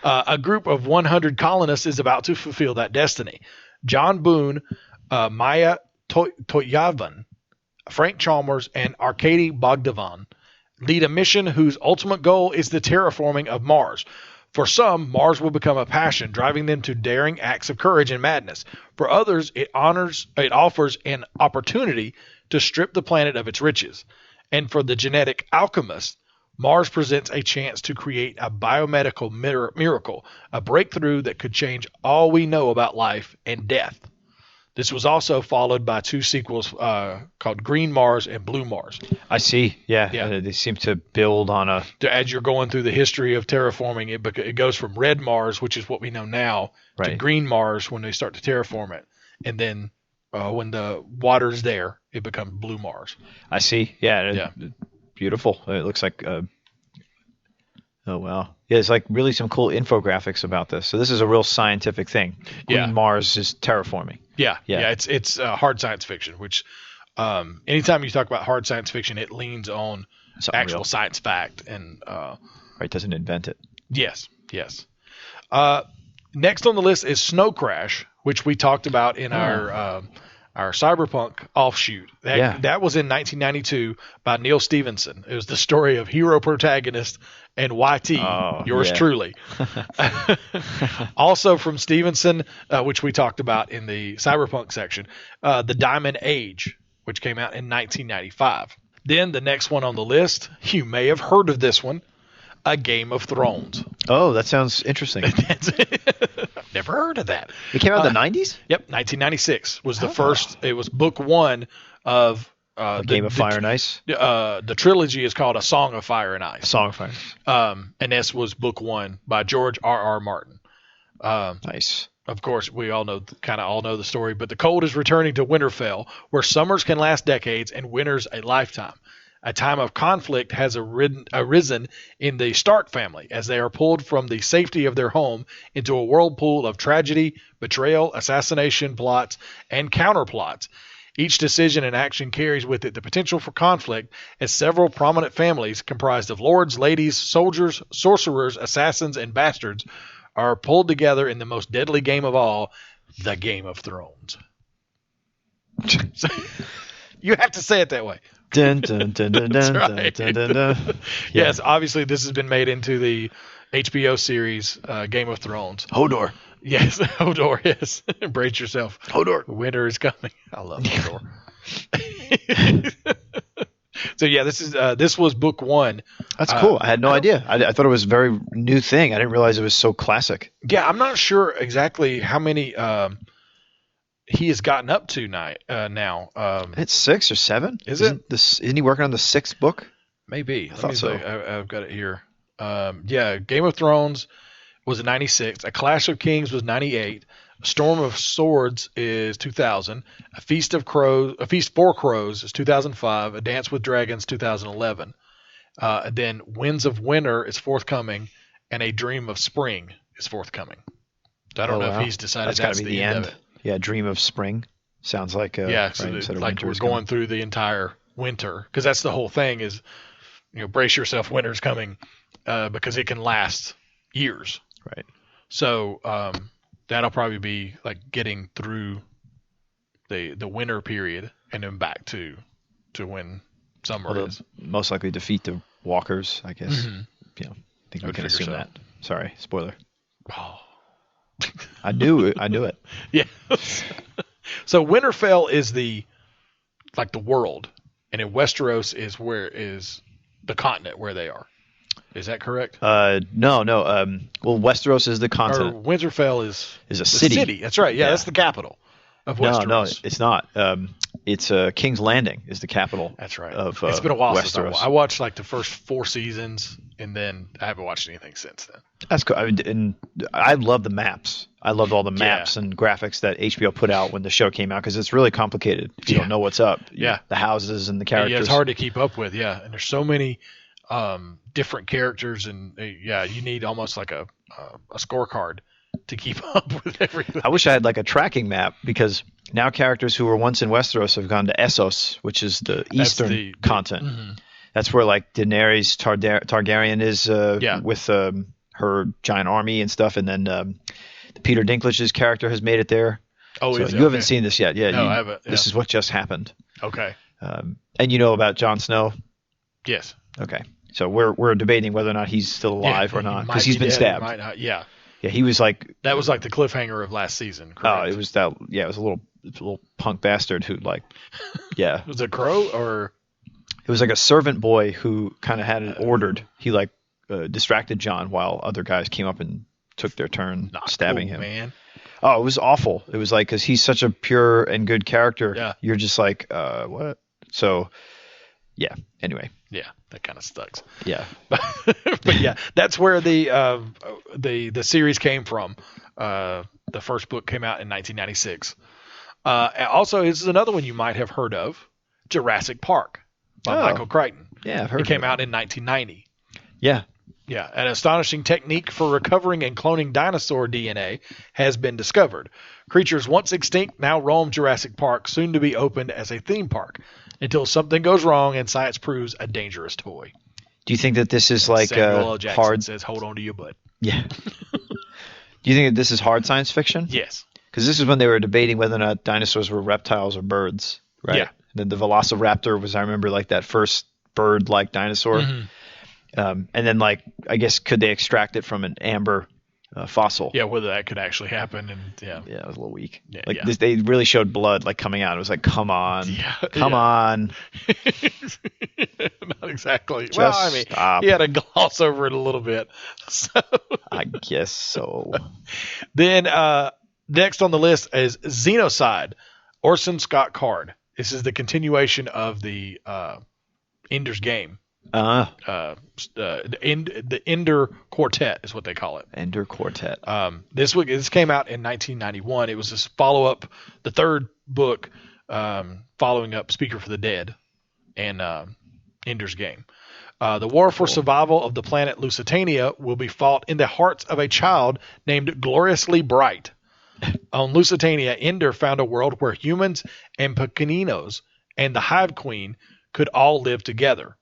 A group of 100 colonists is about to fulfill that destiny. John Boone, Maya Toyavan, Frank Chalmers, and Arkady Bogdanov lead a mission whose ultimate goal is the terraforming of Mars. For some, Mars will become a passion, driving them to daring acts of courage and madness. For others, it offers an opportunity to strip the planet of its riches. And for the genetic alchemist, Mars presents a chance to create a biomedical miracle, a breakthrough that could change all we know about life and death. This was also followed by 2 sequels called Green Mars and Blue Mars. I see. Yeah. They seem to build on a... As you're going through the history of terraforming, it goes from Red Mars, which is what we know now, to Green Mars when they start to terraform it. And then when the water's there, it becomes Blue Mars. I see. Yeah. Beautiful. It looks like... Oh, wow. Yeah, it's like really some cool infographics about this. So this is a real scientific thing. Green Mars is terraforming. Yeah. It's hard science fiction, which anytime you talk about hard science fiction, it leans on actual science fact. And doesn't invent it. Yes. Next on the list is Snow Crash, which we talked about in our cyberpunk offshoot. That was in 1992 by Neil Stephenson. It was the story of hero protagonist and YT, yours truly. Also from Stevenson, which we talked about in the cyberpunk section, The Diamond Age, which came out in 1995. Then the next one on the list, you may have heard of this one, A Game of Thrones. Oh, that sounds interesting. I've never heard of that. It came out in the 90s? Yep, 1996 was the first. It was book 1 of A Game of Fire and Ice. The trilogy is called A Song of Fire and Ice. A Song of Fire. And this was book 1 by George R.R. Martin. Nice. Of course, we all know the story, but the cold is returning to Winterfell, where summers can last decades and winters a lifetime. A time of conflict has arisen in the Stark family as they are pulled from the safety of their home into a whirlpool of tragedy, betrayal, assassination plots, and counterplots. Each decision and action carries with it the potential for conflict, as several prominent families comprised of lords, ladies, soldiers, sorcerers, assassins, and bastards are pulled together in the most deadly game of all, the Game of Thrones. You have to say it that way. Dun, dun, dun, dun, That's dun, right. dun, dun, dun. Yes, obviously this has been made into the HBO series Game of Thrones. Hodor. Yes, Hodor, yes. Brace yourself. Hodor. Winter is coming. I love Hodor. So yeah, this was book 1. That's cool. I had no idea. I thought it was a very new thing. I didn't realize it was so classic. Yeah, I'm not sure exactly how many he has gotten up to now. It's 6 or 7. Isn't he working on the 6th book? Maybe. I thought so. I've got it here. Game of Thrones was in 96. A Clash of Kings was 98. A Storm of Swords is 2000. A Feast for Crows is 2005. A Dance with Dragons 2011. Then Winds of Winter is forthcoming, and A Dream of Spring is forthcoming. So I don't know if he's decided that's the end of it. Yeah, Dream of Spring sounds like like we're going through the entire winter, because that's the whole thing is, brace yourself, winter's coming, because it can last years. Right. So that'll probably be like getting through the winter period and then back to when summer is. Most likely defeat the walkers, I guess. Mm-hmm. I think we can assume that. Sorry, spoiler. Oh. I knew it. Yeah. So Winterfell is the world, and in Westeros is the continent where they are. Is that correct? No. Well, Westeros is the continent. Or Winterfell is a city. That's right. Yeah, that's the capital of Westeros. No, it's not. It's King's Landing is the capital. That's right. It's been a while Westeros. since I watched the first 4 seasons, and then I haven't watched anything since then. That's cool. And I love the maps. I loved all the maps and graphics that HBO put out when the show came out, because it's really complicated if you don't know what's up. Yeah. The houses and the characters. Yeah, it's hard to keep up with. Yeah, and there's so many different characters, and you need almost like a scorecard to keep up with everything. I wish I had like a tracking map, because now characters who were once in Westeros have gone to Essos, which is the eastern continent. Mm-hmm. That's where like Daenerys Targaryen is with her giant army and stuff, and then Peter Dinklage's character has made it there. Oh, so you haven't seen this yet? Yeah, no, I haven't. Yeah. This is what just happened. Okay. And you know about Jon Snow? Yes. Okay. So we're debating whether or not he's still alive or not because he's been stabbed. Might not. Yeah. Yeah, he was like That was like the cliffhanger of last season. Correct? Oh, it was that. Yeah, it was a little punk bastard who like, yeah. Was it Crow or? It was like a servant boy who kind of had it ordered. He like distracted John while other guys came up and took their turn stabbing him. Man. Oh, it was awful. It was like because he's such a pure and good character. Yeah. You're just like, what? So, yeah. Anyway. Yeah, that kind of sucks. Yeah. But yeah, that's where the series came from. The first book came out in 1996. Also, this is another one you might have heard of, Jurassic Park by Michael Crichton. Yeah, I've heard it. Came out in 1990. Yeah. Yeah, an astonishing technique for recovering and cloning dinosaur DNA has been discovered. Creatures once extinct now roam Jurassic Park, soon to be opened as a theme park, until something goes wrong and science proves a dangerous toy. Do you think that this is like Samuel L. Jackson hard? says, "Hold on to your butt." Yeah. Do you think that this is hard science fiction? Yes. Because this is when they were debating whether or not dinosaurs were reptiles or birds, right? Yeah. And then the Velociraptor was, I remember, like that first bird-like dinosaur. Mm-hmm. And then, like, I guess, could they extract it from an amber fossil? Yeah, whether that could actually happen, and Yeah, it was a little weak. Yeah, like, yeah. This, they really showed blood, like, coming out. It was like, come on. Come on. Not exactly. Just well, I mean, stop. he had to gloss over it a little bit. So I guess so. then next on the list is Xenocide, Orson Scott Card. This is the continuation of the Ender's Game. The Ender Quartet is what they call it. Ender Quartet. This came out in 1991. It was this follow-up, the third book following up Speaker for the Dead and Ender's Game. The war for survival of the planet Lusitania will be fought in the hearts of a child named Gloriously Bright. On Lusitania, Ender found a world where humans and Pequeninos and the Hive Queen could all live together.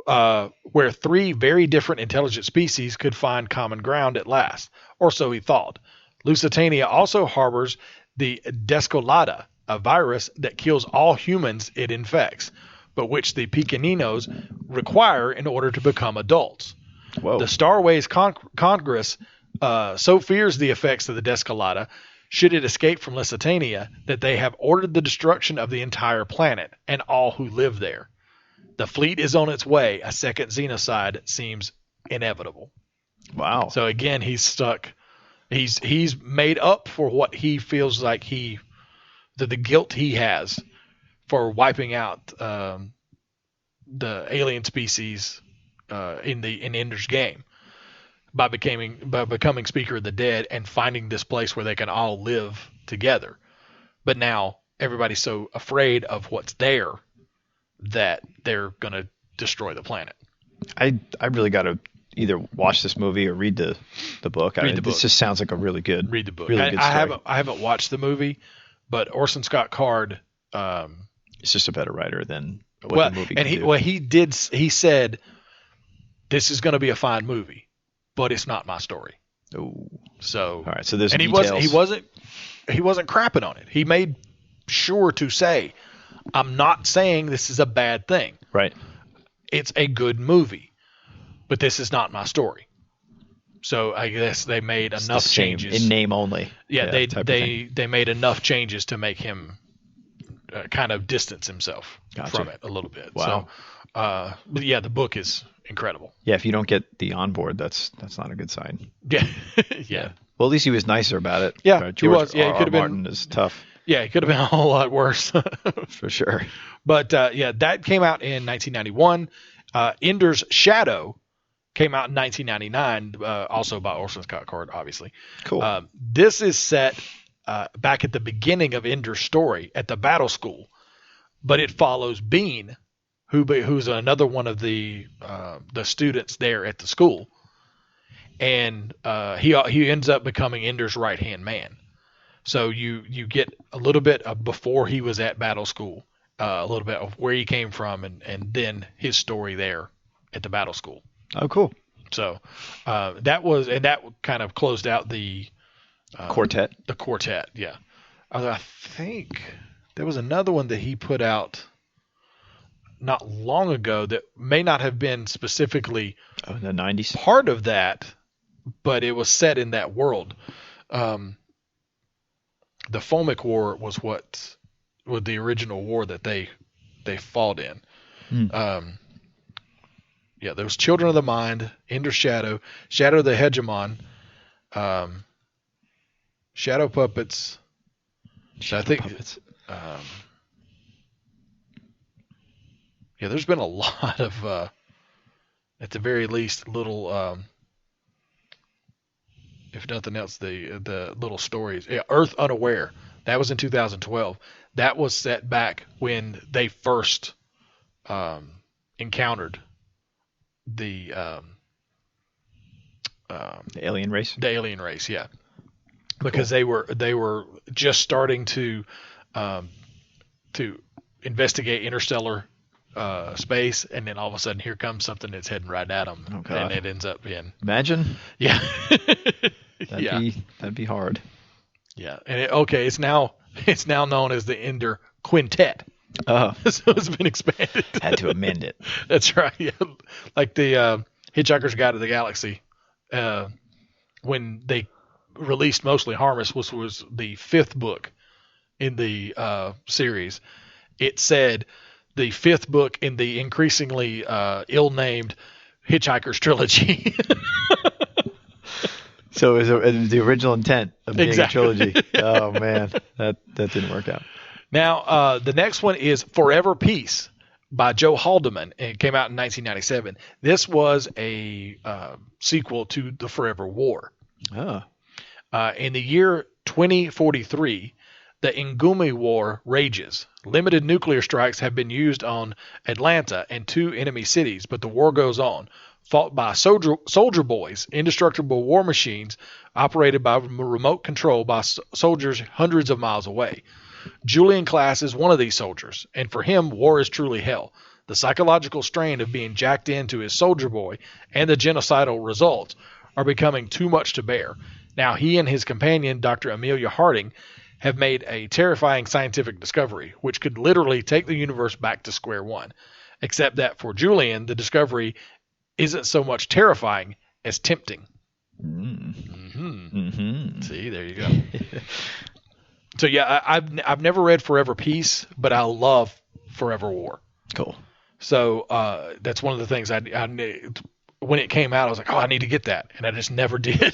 Where three very different intelligent species could find common ground at last, or so he thought. Lusitania also harbors the Descolata, a virus that kills all humans it infects, but which the Pequeninos require in order to become adults. Whoa. The Starways Congress so fears the effects of the Descolata, should it escape from Lusitania, that they have ordered the destruction of the entire planet and all who live there. The fleet is on its way. A second Xenocide seems inevitable. Wow. So again, he's stuck. He's made up for what he feels like the guilt he has for wiping out the alien species in Ender's Game by becoming Speaker of the Dead and finding this place where they can all live together. But now everybody's so afraid of what's there that they're going to destroy the planet. I really got to either watch this movie or read the book. The book. This just sounds like a really good Read the book. Really good story. I haven't watched the movie, but Orson Scott Card It's just a better writer than what the movie can do. He said this is going to be a fine movie, but it's not my story. Oh. So All right, so there's and details. he wasn't crapping on it. He made sure to say, I'm not saying this is a bad thing. Right. It's a good movie, but this is not my story. So I guess they made enough changes in name only. Yeah, they made enough changes to make him kind of distance himself from it a little bit. Wow. So, but yeah, the book is incredible. Yeah, if you don't get the onboard, that's not a good sign. Yeah, yeah. Well, at least he was nicer about it. Yeah, George he was. Yeah, he R. could have been. Martin is tough. Yeah, it could have been a whole lot worse. For sure. But yeah, that came out in 1991. Ender's Shadow came out in 1999, also by Orson Scott Card, obviously. Cool. This is set back at the beginning of Ender's story at the battle school, but it follows Bean, who's another one of the students there at the school, and he ends up becoming Ender's right-hand man. So you get a little bit of before he was at battle school, a little bit of where he came from, and then his story there at the battle school. Oh, cool. So that kind of closed out the quartet. The quartet, yeah. I think there was another one that he put out. not long ago that may not have been specifically in the 90s. part of that, but it was set in that world. The Fomic War was the original war that they fought in. Yeah, there was Children of the Mind, Ender Shadow, Shadow the Hegemon, Shadow Puppets. Puppets. Yeah, there's been a lot of, at the very least, little, if nothing else, the little stories. Yeah, Earth Unaware. That was in 2012. That was set back when they first encountered the alien race. The alien race, yeah, because they were just starting to investigate interstellar space, and then all of a sudden here comes something that's heading right at them, and it ends up being Imagine. yeah, That'd be hard. yeah, and it's now known as the Ender Quintet. Oh, So it's been expanded. had to amend it. That's right. Yeah. Like the Hitchhiker's Guide to the Galaxy, when they released Mostly Harmless, which was the 5th book in the series, it said the 5th book in the increasingly ill-named Hitchhiker's Trilogy. So it was the original intent of being Exactly. a trilogy. Oh man, that didn't work out. Now, the next one is Forever Peace by Joe Haldeman. It came out in 1997. This was a sequel to The Forever War. Oh, In the year 2043, the Ngumi War rages. Limited nuclear strikes have been used on Atlanta and 2 enemy cities, but the war goes on. Fought by soldier boys, indestructible war machines operated by remote control by soldiers hundreds of miles away. Julian Class is one of these soldiers, and for him, war is truly hell. The psychological strain of being jacked into his soldier boy and the genocidal results are becoming too much to bear. Now he and his companion, Dr. Amelia Harding, have made a terrifying scientific discovery, which could literally take the universe back to square one. Except that for Julian, the discovery isn't so much terrifying as tempting. See, there you go. So yeah, I've never read Forever Peace, but I love Forever War. cool. So that's one of the things I when it came out, I was like, oh, I need to get that, and I just never did.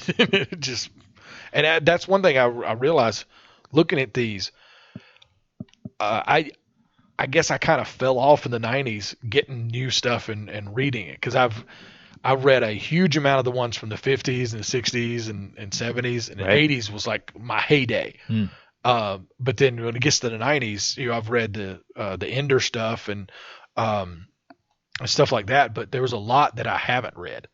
That's one thing I realized looking at these. I guess I kind of fell off in the 90s getting new stuff and reading it, because I've read a huge amount of the ones from the 50s and the 60s and 70s, and the 80s was like my heyday. But then when it gets to the 90s, I've read the Ender stuff and stuff like that, but there was a lot that I haven't read.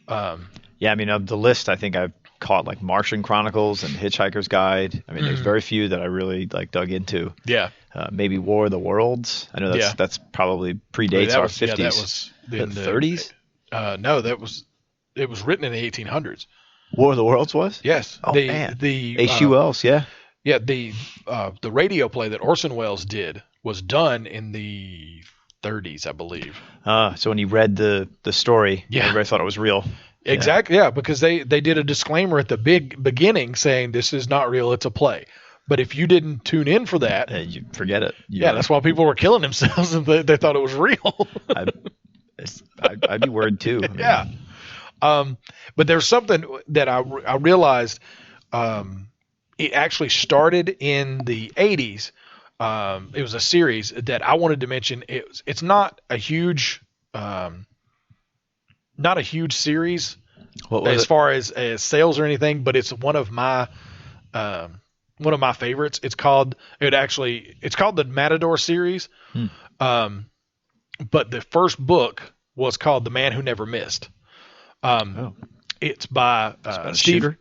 Yeah, I mean, of the list, I think I've caught like Martian Chronicles and Hitchhiker's Guide. I mean, there's very few that I really like dug into. Yeah. Maybe War of the Worlds. I know that's probably predates our 50s. Yeah, that was in the 30s? No, it was written in the 1800s. War of the Worlds was? Yes. Oh, man. The H.G. Wells, yeah. Yeah, the radio play that Orson Welles did was done in the 30s, I believe. So when you read the story, everybody thought it was real. Exactly, yeah, because they did a disclaimer at the big beginning saying this is not real, it's a play. But if you didn't tune in for that, you forget it. That's why people were killing themselves and they thought it was real. I'd be worried too. I mean, yeah. But there's something that I realized. It actually started in the 80s. It was a series that I wanted to mention. It's not a huge series as far as sales or anything, but it's one of my favorites. It's called the Matador series. But the first book was called The Man Who Never Missed. It's by Steve.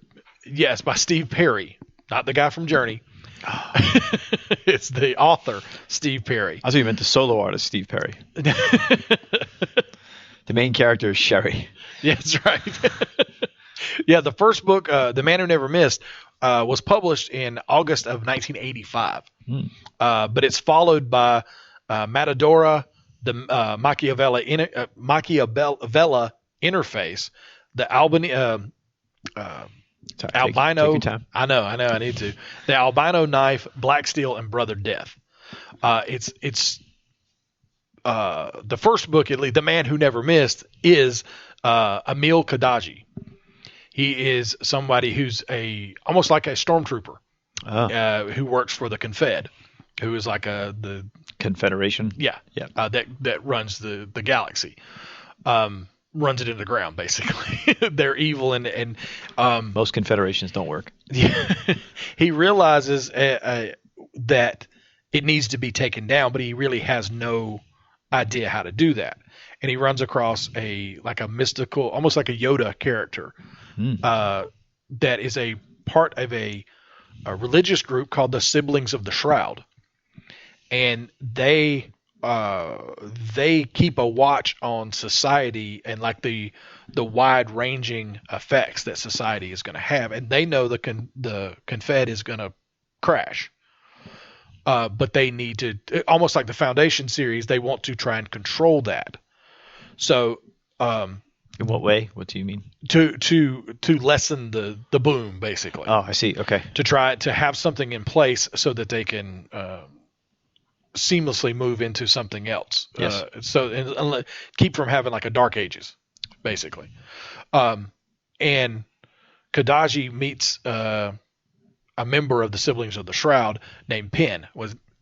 Yeah, it's by Steve Perry, not the guy from Journey. It's the author, Steve Perry. I thought you meant the solo artist, Steve Perry. The main character is Sherry. Yeah, that's right. Yeah, the first book, The Man Who Never Missed, was published in August of 1985. But it's followed by Matadora, the Machiavella interface, the albino. Albino. Take your time. I know. I need to. The albino knife, Black Steel, and Brother Death. It's the first book, at least, The Man Who Never Missed, is Emil Kadaji. He is somebody who's almost like a stormtrooper who works for the Confed, who is like the Confederation. Yeah. That runs the galaxy. Runs it into the ground, basically. They're evil and most confederations don't work. He realizes that it needs to be taken down, but he really has no idea how to do that. And he runs across a mystical, almost like a Yoda character, that is a part of a religious group called the Siblings of the Shroud, and they keep a watch on society and like the wide-ranging effects that society is going to have, and they know the Confed is going to crash. But they need to, almost like the Foundation series, they want to try and control that. So, in what way? What do you mean? To lessen the boom, basically. Oh, I see. Okay. To try to have something in place so that they can seamlessly move into something else. Yes. And keep from having like a Dark Ages, basically. And Kadaji meets a member of the Siblings of the Shroud named Penn.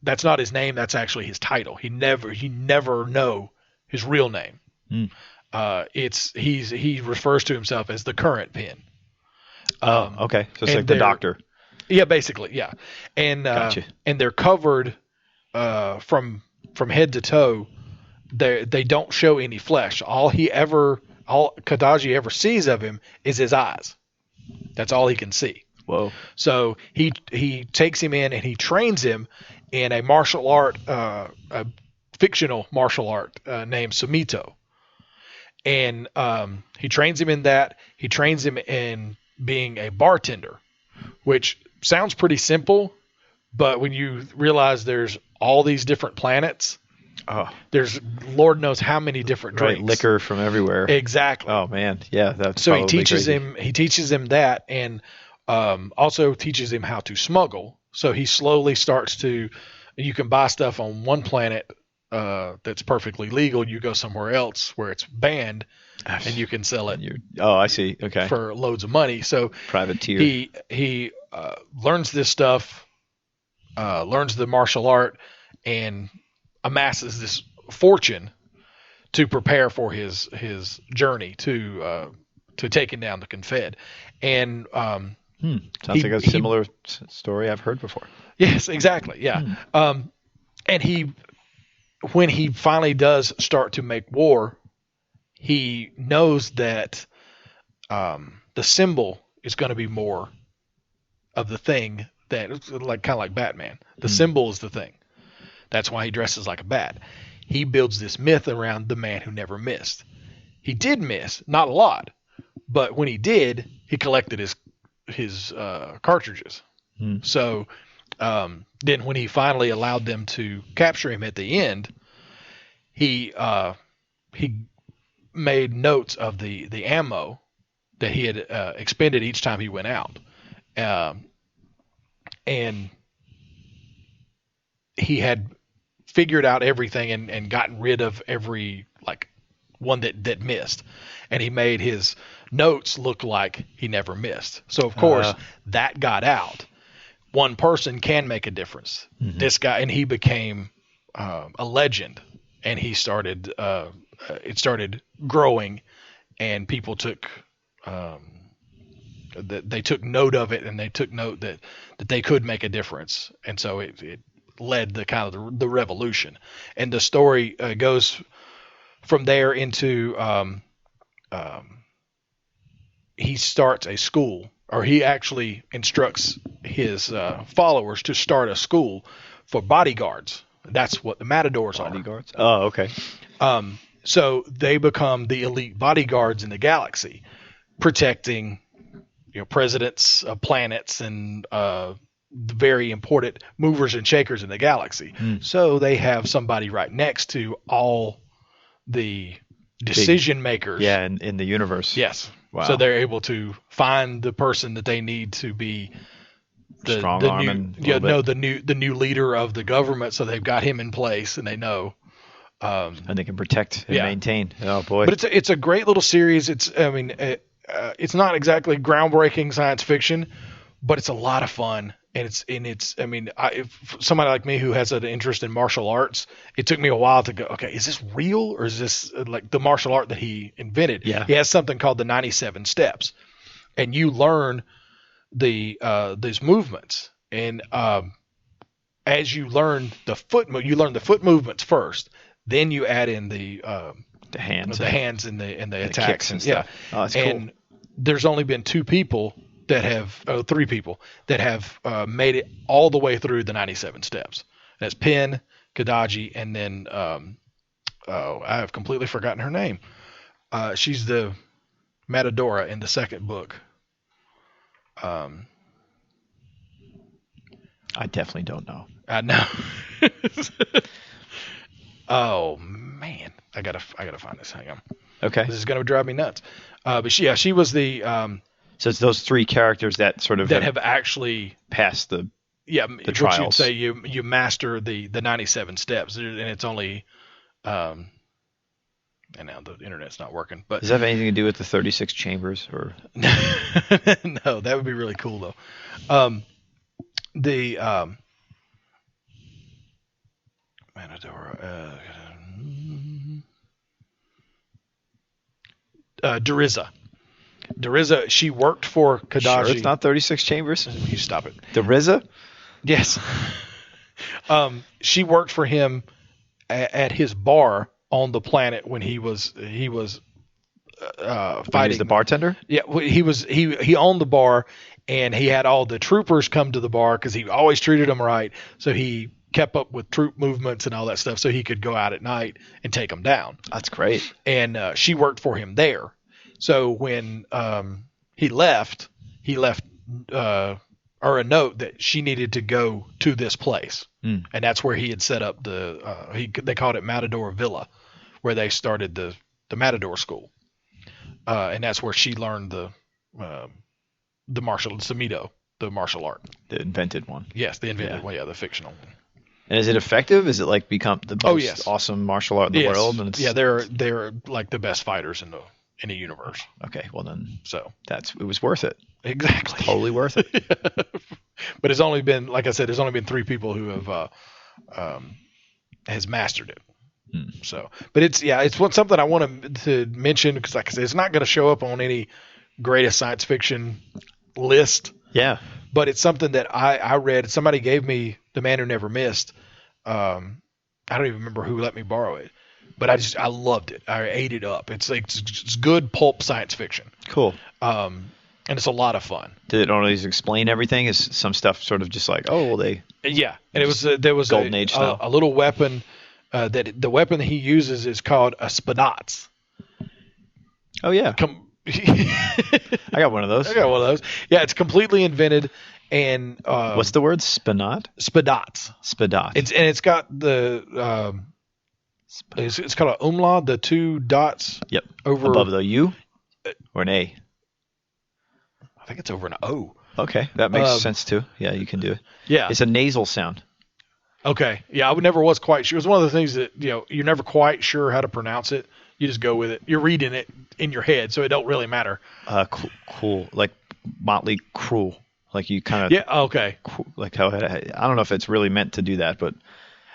That's not his name. That's actually his title. He never know his real name. He refers to himself as the current Penn. Okay. So it's like the doctor. Yeah, basically. Yeah. And, Gotcha. And they're covered, from head to toe. They don't show any flesh. All Kadaji ever sees of him is his eyes. That's all he can see. Whoa. So he takes him in and he trains him in a martial art, a fictional martial art named Sumito. And he trains him in that. He trains him in being a bartender, which sounds pretty simple, but when you realize there's all these different planets, there's Lord knows how many different drinks. Right, liquor from everywhere. Exactly. Oh man, yeah. That's so he teaches crazy. him. He teaches him that, and also teaches him how to smuggle. So he slowly starts to. You can buy stuff on one planet that's perfectly legal. You go somewhere else where it's banned, and you can sell it. I see. Okay. For loads of money. So privateer. He learns this stuff, learns the martial art, and amasses this fortune to prepare for his journey to taking down the Confed. And sounds like a similar story I've heard before. Yes, exactly. Yeah. And when he finally does start to make war, he knows that the symbol is going to be more of the thing that kind of like Batman. The symbol is the thing. That's why he dresses like a bat. He builds this myth around the man who never missed. He did miss, not a lot, but when he did, he collected his cartridges. So then when he finally allowed them to capture him at the end, he made notes of the ammo that he had expended each time he went out. And he had figured out everything and gotten rid of every one that missed, and he made his notes look like he never missed. So of course that got out. One person can make a difference. This guy, and he became a legend, and he started it started growing, and people took they took note of it, and they took note that they could make a difference, and so it led the kind of the revolution. And the story goes from there into he starts a school, or he actually instructs his followers to start a school for bodyguards. That's what the Matadors are. Bodyguards? Oh, okay. So they become the elite bodyguards in the galaxy, protecting presidents of planets and very important movers and shakers in the galaxy. So they have somebody right next to all the decision makers. Yeah, in the universe. Yes. Wow. So they're able to find the person that they need to be the new leader of the government. So they've got him in place, and they know. And they can protect and maintain. Oh boy! But it's a great little series. It's not exactly groundbreaking science fiction, but it's a lot of fun. And if somebody like me who has an interest in martial arts, it took me a while to go, okay, is this real or is this like the martial art that he invented? Yeah. He has something called the 97 steps, and you learn these movements. And as you learn the foot movements first, then you add in the hands and the attacks kicks and stuff. Oh, that's cool. And there's only been three people that have made it all the way through the 97 steps. That's Penn, Kadaji, and then I have completely forgotten her name. She's the Matadora in the second book. I definitely don't know. I know. Oh man, I gotta find this. Hang on. Okay. This is gonna drive me nuts. But she was the. So it's those three characters that sort of have actually passed the trials. You'd say you master the 97 steps, and it's only. And now the internet's not working. But does that have anything to do with the 36 chambers or? No, that would be really cool though. Matador. Dariza, she worked for Kadaji. Sure, it's not 36 chambers. You stop it. Dariza? Yes. She worked for him at his bar on the planet when he was fighting. He was the bartender? Yeah, he owned the bar, and he had all the troopers come to the bar because he always treated them right. So he kept up with troop movements and all that stuff so he could go out at night and take them down. That's great. And she worked for him there. So when he left her a note that she needed to go to this place. And that's where he had set up they called it Matador Villa, where they started the Matador School. And that's where she learned the Samido, the martial art. The invented one. Yes, the invented one. Yeah, the fictional one. And is it effective? Is it like become the most awesome martial art in the world? And they're like the best fighters in the universe. Okay, well then, so it was worth it. Exactly, totally worth it. But it's only been, like I said, there's only been three people who have has mastered it. So, but it's something I wanted to mention because, like I said, it's not going to show up on any greatest science fiction list. Yeah. But it's something that I read. Somebody gave me The Man Who Never Missed. I don't even remember who let me borrow it, but I loved it. I ate it up. It's good pulp science fiction. Cool. And it's a lot of fun. Did it always explain everything? Is some stuff sort of just like, oh, well, they? Yeah, and it was there was Golden Age style. A little weapon that the weapon that he uses is called a spadats. Oh yeah. I got one of those. Yeah, it's completely invented. And what's the word? Spadats. It's got the it's called an umlaut, the two dots. Yep. Over above the U or an A. I think it's over an O. Okay, that makes sense too. Yeah, you can do it. Yeah, it's a nasal sound. Okay. Yeah, I never was quite sure. It was one of the things that you're never quite sure how to pronounce it. You just go with it. You're reading it in your head, so it don't really matter. Cool. Like Motley Crue. Like you kind of. Yeah. Okay. Like how I don't know if it's really meant to do that, but.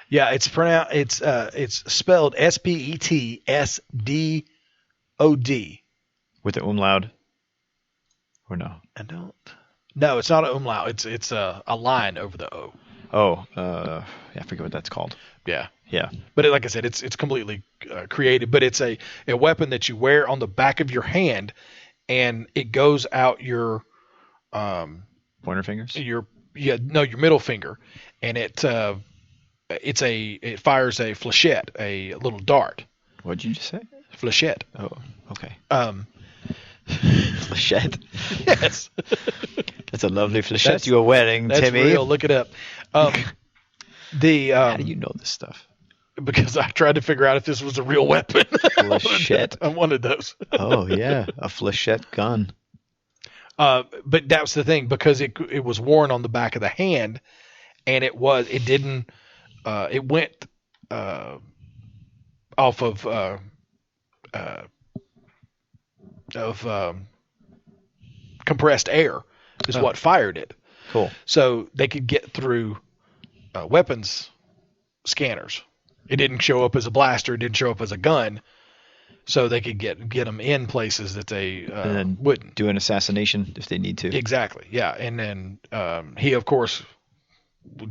Yeah, it's pronounced. It's spelled Spetsdod. With the umlaut. Or no? I don't. No, it's not an umlaut. It's a line over the O. Oh, I forget what that's called. Yeah. Yeah. But like I said, it's completely created. But it's a weapon that you wear on the back of your hand, and it goes out your pointer fingers. Your middle finger, and it fires a flechette, a little dart. What did you just say? Flechette. Oh, okay. Flechette. Yes. That's a lovely flechette you were wearing, That's Timmy. real. Look it up. How do you know this stuff? Because I tried to figure out if this was a real weapon. Flechette. I wanted those. Oh yeah, a flechette gun. But that's the thing, because it was worn on the back of the hand, and it went off of compressed air is what fired it. Cool. So they could get through weapons scanners. It didn't show up as a blaster. It didn't show up as a gun. So they could get them in places that they wouldn't. Do an assassination if they need to. Exactly, yeah. And then he, of course,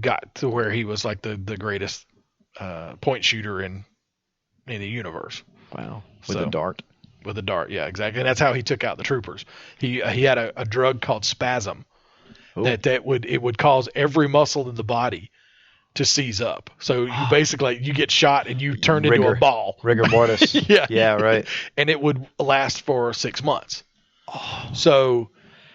got to where he was like the greatest point shooter in the universe. Wow. With a dart. With a dart, yeah, exactly. And that's how he took out the troopers. He had a drug called spasm that would cause every muscle in the body to seize up. So you basically you get shot and you turn into a ball. Rigor mortis. Yeah, right. And it would last for 6 months. So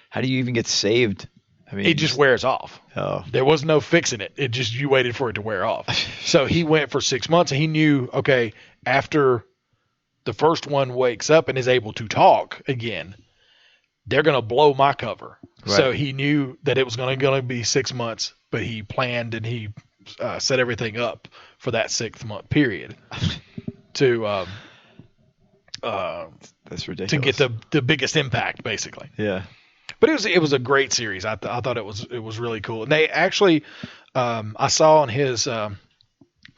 how do you even get saved? I mean, it just wears off. Oh. There was no fixing it. It just, you waited for it to wear off. So he went for 6 months, and he knew, okay, after the first one wakes up and is able to talk again, they're going to blow my cover. Right. So he knew that it was going to be 6 months, but he planned and he set everything up for that 6 month period to that's ridiculous. To get the biggest impact, basically. Yeah. But it was a great series. I thought it was really cool. And they actually, I saw on his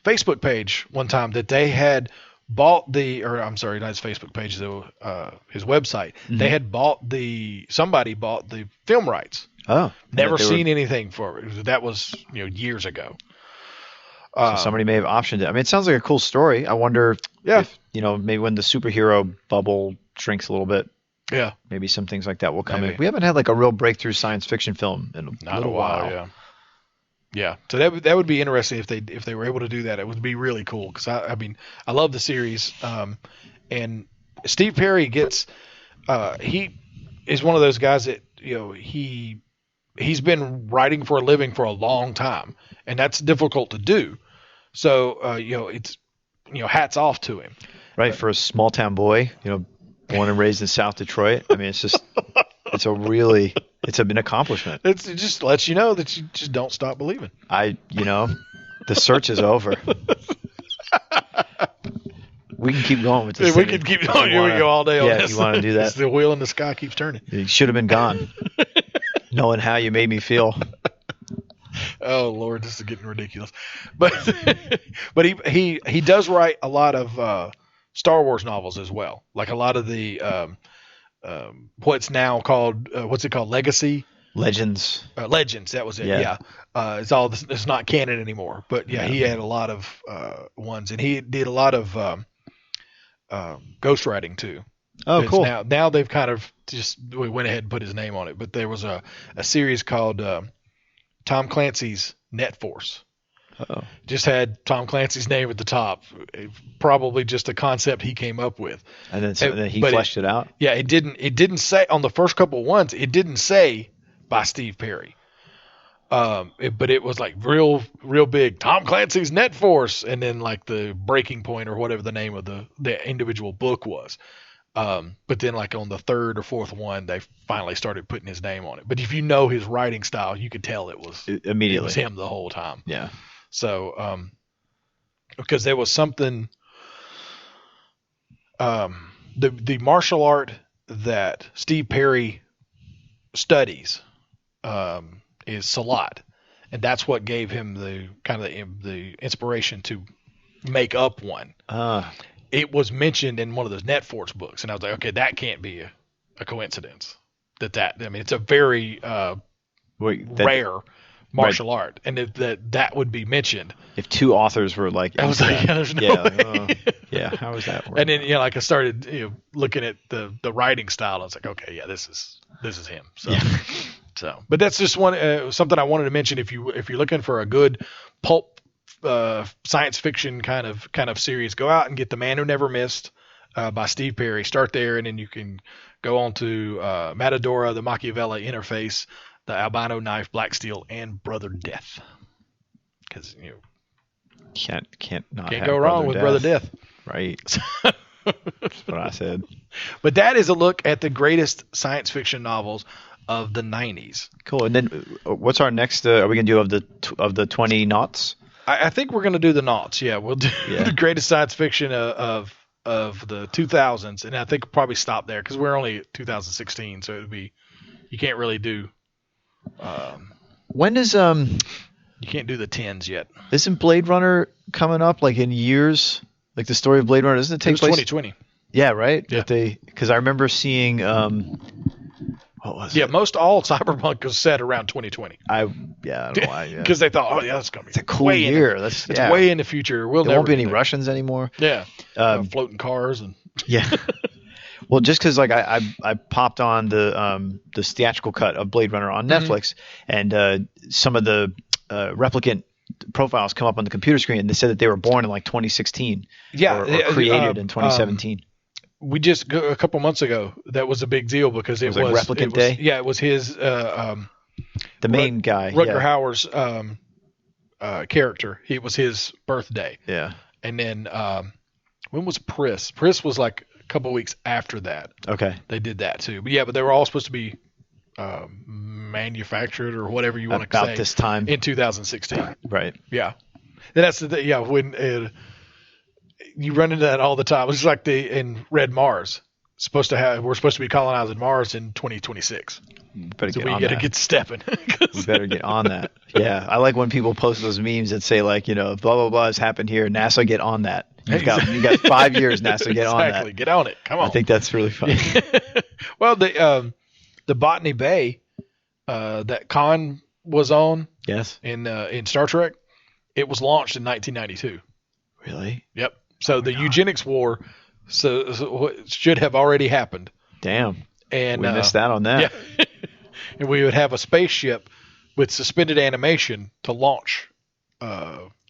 Facebook page one time that they had bought not his Facebook page, his website. Mm-hmm. They had somebody bought the film rights. Oh, never seen anything for it. That was years ago. So somebody may have optioned it. I mean, it sounds like a cool story. I wonder if maybe when the superhero bubble shrinks a little bit. Yeah, maybe some things like that will come maybe. in. We haven't had like a real breakthrough science fiction film in a little while. Yeah. So that would be interesting if they were able to do that. It would be really cool because I love the series. And Steve Perry gets he is one of those guys that he's been writing for a living for a long time, and that's difficult to do. So it's hats off to him. Right, for a small town boy, born and raised in South Detroit. I mean, it's an accomplishment. It just lets you know that you just don't stop believing. The search is over. We can keep going with this. We can keep going. We can go all day on this. Yeah, you want to do that? The wheel in the sky keeps turning. You should have been gone, knowing how you made me feel. Oh Lord, this is getting ridiculous. But he does write a lot of Star Wars novels as well, like a lot of the what's it called, Legacy Legends. Legends, that was it. Yeah. It's not canon anymore, but he had a lot of ones, and he did a lot of ghostwriting too. Oh, cool. Now they've kind of we went ahead and put his name on it, but there was a series called Tom Clancy's Net Force. Uh-oh. Just had Tom Clancy's name at the top. Probably just a concept he came up with. And then he fleshed it out? Yeah, it didn't say on the first couple of ones, it didn't say by Steve Perry. But it was like real big, Tom Clancy's Net Force, and then like the breaking point or whatever the name of the individual book was. But then like on the third or fourth one, they finally started putting his name on it. But if you know his writing style, you could tell it was him the whole time. Yeah. So, because there was something, the martial art that Steve Perry studies, is Salat, and that's what gave him the kind of the inspiration to make up one. It was mentioned in one of those Net Force books, and I was like, okay, that can't be a coincidence. It's a very rare martial art, and that would be mentioned. If two authors were like, I was like, there's no way. How is that work? And then I started looking at the writing style. I was like, okay, this is him. So, but that's just something I wanted to mention. If you're looking for a good pulp science fiction kind of series, go out and get The Man Who Never Missed by Steve Perry. Start there, and then you can go on to Matadora, the Machiavelli interface. the Albino Knife, Black Steel, and Brother Death. Because Can't can't go wrong with Brother Death. Right. That's what I said. But that is a look at the greatest science fiction novels of the 90s. Cool. And then what's our next? Are we gonna do of the 20 knots? I think we're gonna do the knots. Yeah, we'll do the greatest science fiction of the 2000s, and I think we'll probably stop there because we're only 2016, so it'd be you can't really do. When does You can't do the 10s yet. Isn't Blade Runner coming up like in years? Like the story of Blade Runner, doesn't it take place? 2020. Yeah, right. Yeah. Because I remember seeing what was it? Yeah, most all Cyberpunk was set around 2020. I don't know why. Because they thought, that's gonna be a cool year. It's way in the future. There won't be any Russians anymore. Yeah, floating cars and yeah. Well, just because like I popped on the theatrical cut of Blade Runner on Netflix, and some of the replicant profiles come up on the computer screen, and they said that they were born in like 2016. Yeah, or created in 2017. We just a couple months ago that was a big deal because it was like Replicant Day. Yeah, it was his the main guy, Rutger Hauer's character. It was his birthday. Yeah, and then when was Pris? Pris was like a couple weeks after that. Okay, they did that too. But they were all supposed to be manufactured or whatever you want to say about this time in 2016. Right. Yeah, and that's the thing. Yeah, when you run into that all the time. It's like in Red Mars. We're supposed to be colonizing Mars in 2026. So we got to get stepping. We better get on that. Yeah, I like when people post those memes that say like, blah blah blah has happened here. NASA, get on that. You got 5 years. NASA, get on that. Exactly. Get on it. Come on. I think that's really funny. Well, the Botany Bay that Khan was on. Yes. In Star Trek, it was launched in 1992. Really? Yep. So the eugenics war should have already happened. Damn. And we missed out on that. Yeah. And we would have a spaceship with suspended animation to launch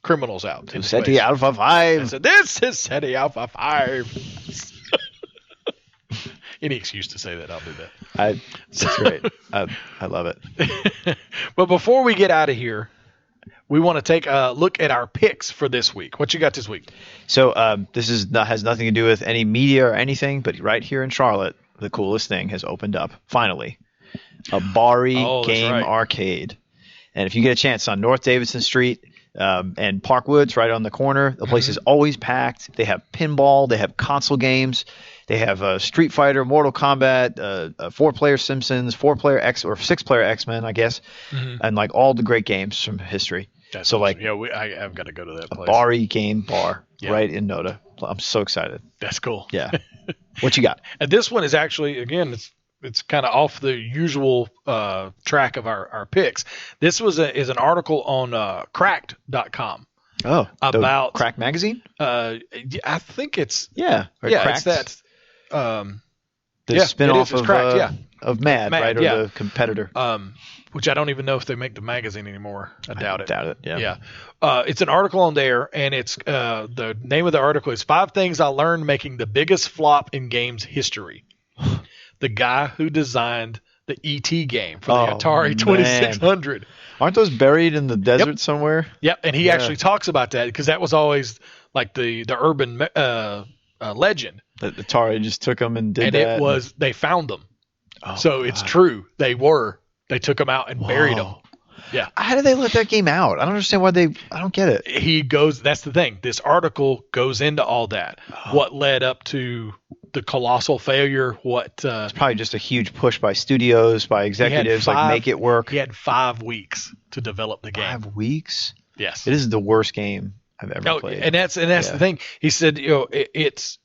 criminals out. SETI Alpha 5. So this is SETI Alpha 5. Any excuse to say that, I'll do that. That's great. I love it. But before we get out of here, we want to take a look at our picks for this week. What you got this week? So this has nothing to do with any media or anything, but right here in Charlotte, the coolest thing has opened up, finally. A Bari Game Arcade. And if you get a chance, on North Davidson Street and Parkwoods, right on the corner, the place is always packed. They have pinball. They have console games. They have Street Fighter, Mortal Kombat, 4-player Simpsons, 4-player X or 6-player X-Men, I guess, and like all the great games from history. That's so awesome. I've got to go to that place. Bari Game Bar, right in Noda. I'm so excited. That's cool. Yeah. What you got? And this one is actually, again, it's kind of off the usual track of our picks. This is an article on cracked.com. Oh, about Crack Magazine? I think it's Cracked. It's that the spin-off of Cracked, of Mad, right? Or the competitor. Which I don't even know if they make the magazine anymore. I doubt it. Doubt it. Yeah. It's an article on there, and it's the name of the article is 5 Things I Learned Making the Biggest Flop in Games History. The guy who designed the E.T. game for the Atari 2600. Aren't those buried in the desert somewhere? Yep, and he actually talks about that because that was always like the urban legend. That Atari just took them and did that. And they found them. So it's true. They took them out and buried them. Yeah. How did they let that game out? I don't understand why I don't get it. That's the thing. This article goes into all that. What led up to the colossal failure? It's probably just a huge push by studios, by executives, make it work. He had 5 weeks to develop the game. 5 weeks? Yes. It is the worst game I've ever played. And that's the thing. He said, it's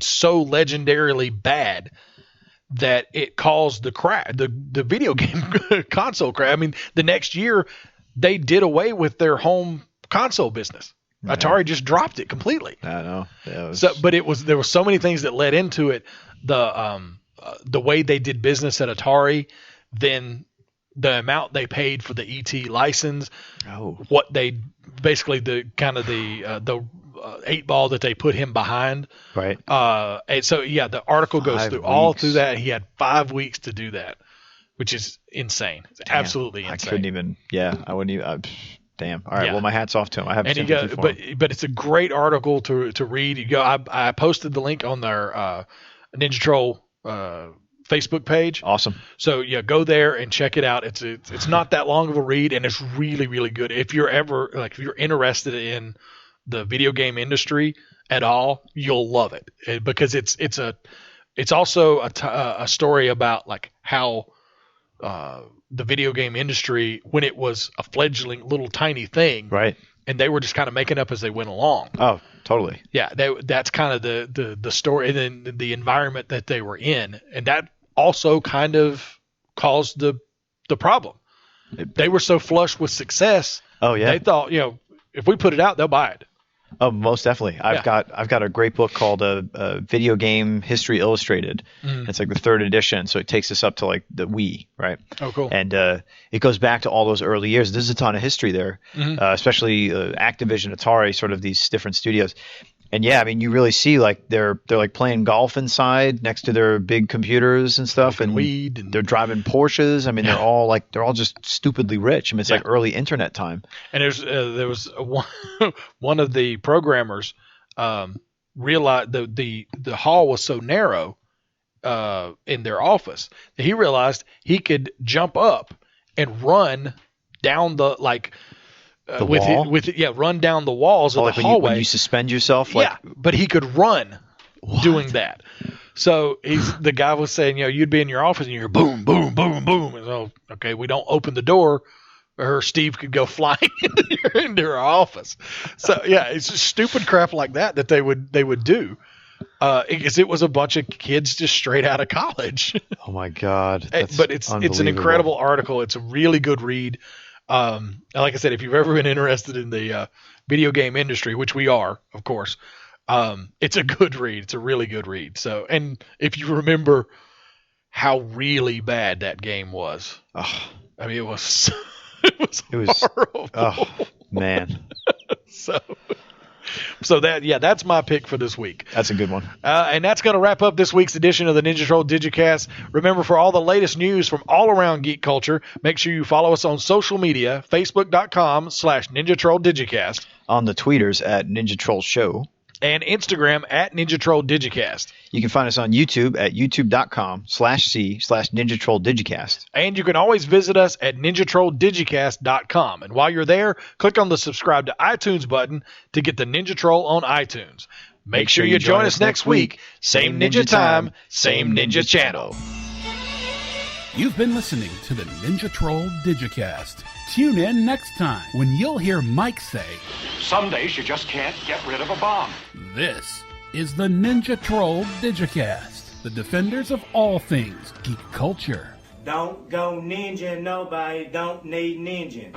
so legendarily bad that it caused the video game console crash. I mean, the next year they did away with their home console business. Right. Atari just dropped it completely. I know. But there were so many things that led into it. The way they did business at Atari, then the amount they paid for the ET license, what they basically the 8 ball that they put him behind. Right. And so the article goes through all through that. He had 5 weeks to do that which is insane. It's absolutely insane. I couldn't even. Yeah, I wouldn't even. Damn. All right. Yeah. Well, my hat's off to him. I have and sympathy for him. but it's a great article to read. You go. I posted the link on their Ninja Troll Facebook page. Awesome. So yeah, go there and check it out. It's not that long of a read, and it's really, really good. If you're if you're interested in the video game industry at all, you'll love it, because it's also a story about like how the video game industry, when it was a fledgling little tiny thing, right, and they were just kind of making up as they went along. Oh, totally. Yeah, that's kind of the story, and then the environment that they were in, and that also kind of caused the problem. They were so flush with success. Oh yeah, they thought, if we put it out, they'll buy it. Oh, most definitely. I've got a great book called Video Game History Illustrated. It's like the 3rd edition, so it takes us up to like the Wii, right? Oh, cool. And it goes back to all those early years. There's a ton of history there, especially Activision, Atari, sort of these different studios. And yeah, I mean, you really see like they're like playing golf inside next to their big computers and stuff, and weed, and they're driving Porsches. I mean, they're all just stupidly rich. I mean, it's like early internet time. And there was one of the programmers realized the hall was so narrow in their office that he realized he could jump up and run down the run down the walls of the hallway. When you suspend yourself, but he could run doing that. So the guy was saying, you'd be in your office and you hear boom, boom, boom, boom, and so okay, we don't open the door, or Steve could go flying into our office. So yeah, it's just stupid crap like that they would do. Because it was a bunch of kids just straight out of college. Oh my God! But it's an incredible article. It's a really good read. Like I said, if you've ever been interested in the video game industry, which we are, of course, it's a good read. It's a really good read. So, and if you remember how really bad that game was, I mean, it was horrible. Oh man. So that's my pick for this week. That's a good one. And that's going to wrap up this week's edition of the Ninja Troll Digicast. Remember, for all the latest news from all around geek culture, make sure you follow us on social media, facebook.com/Ninja Troll Digicast. On the tweeters at Ninja Troll Show. And Instagram at Ninja Troll Digicast. You can find us on YouTube at youtube.com/c/Ninja Troll Digicast. And you can always visit us at ninjatrolldigicast.com. And while you're there, click on the subscribe to iTunes button to get the Ninja Troll on iTunes. Make sure you join us next week. Same Ninja time, same Ninja channel. You've been listening to the Ninja Troll Digicast. Tune in next time when you'll hear Mike say, "Some days you just can't get rid of a bomb." This is the Ninja Troll Digicast, the defenders of all things geek culture. Don't go ninja, nobody don't need ninja.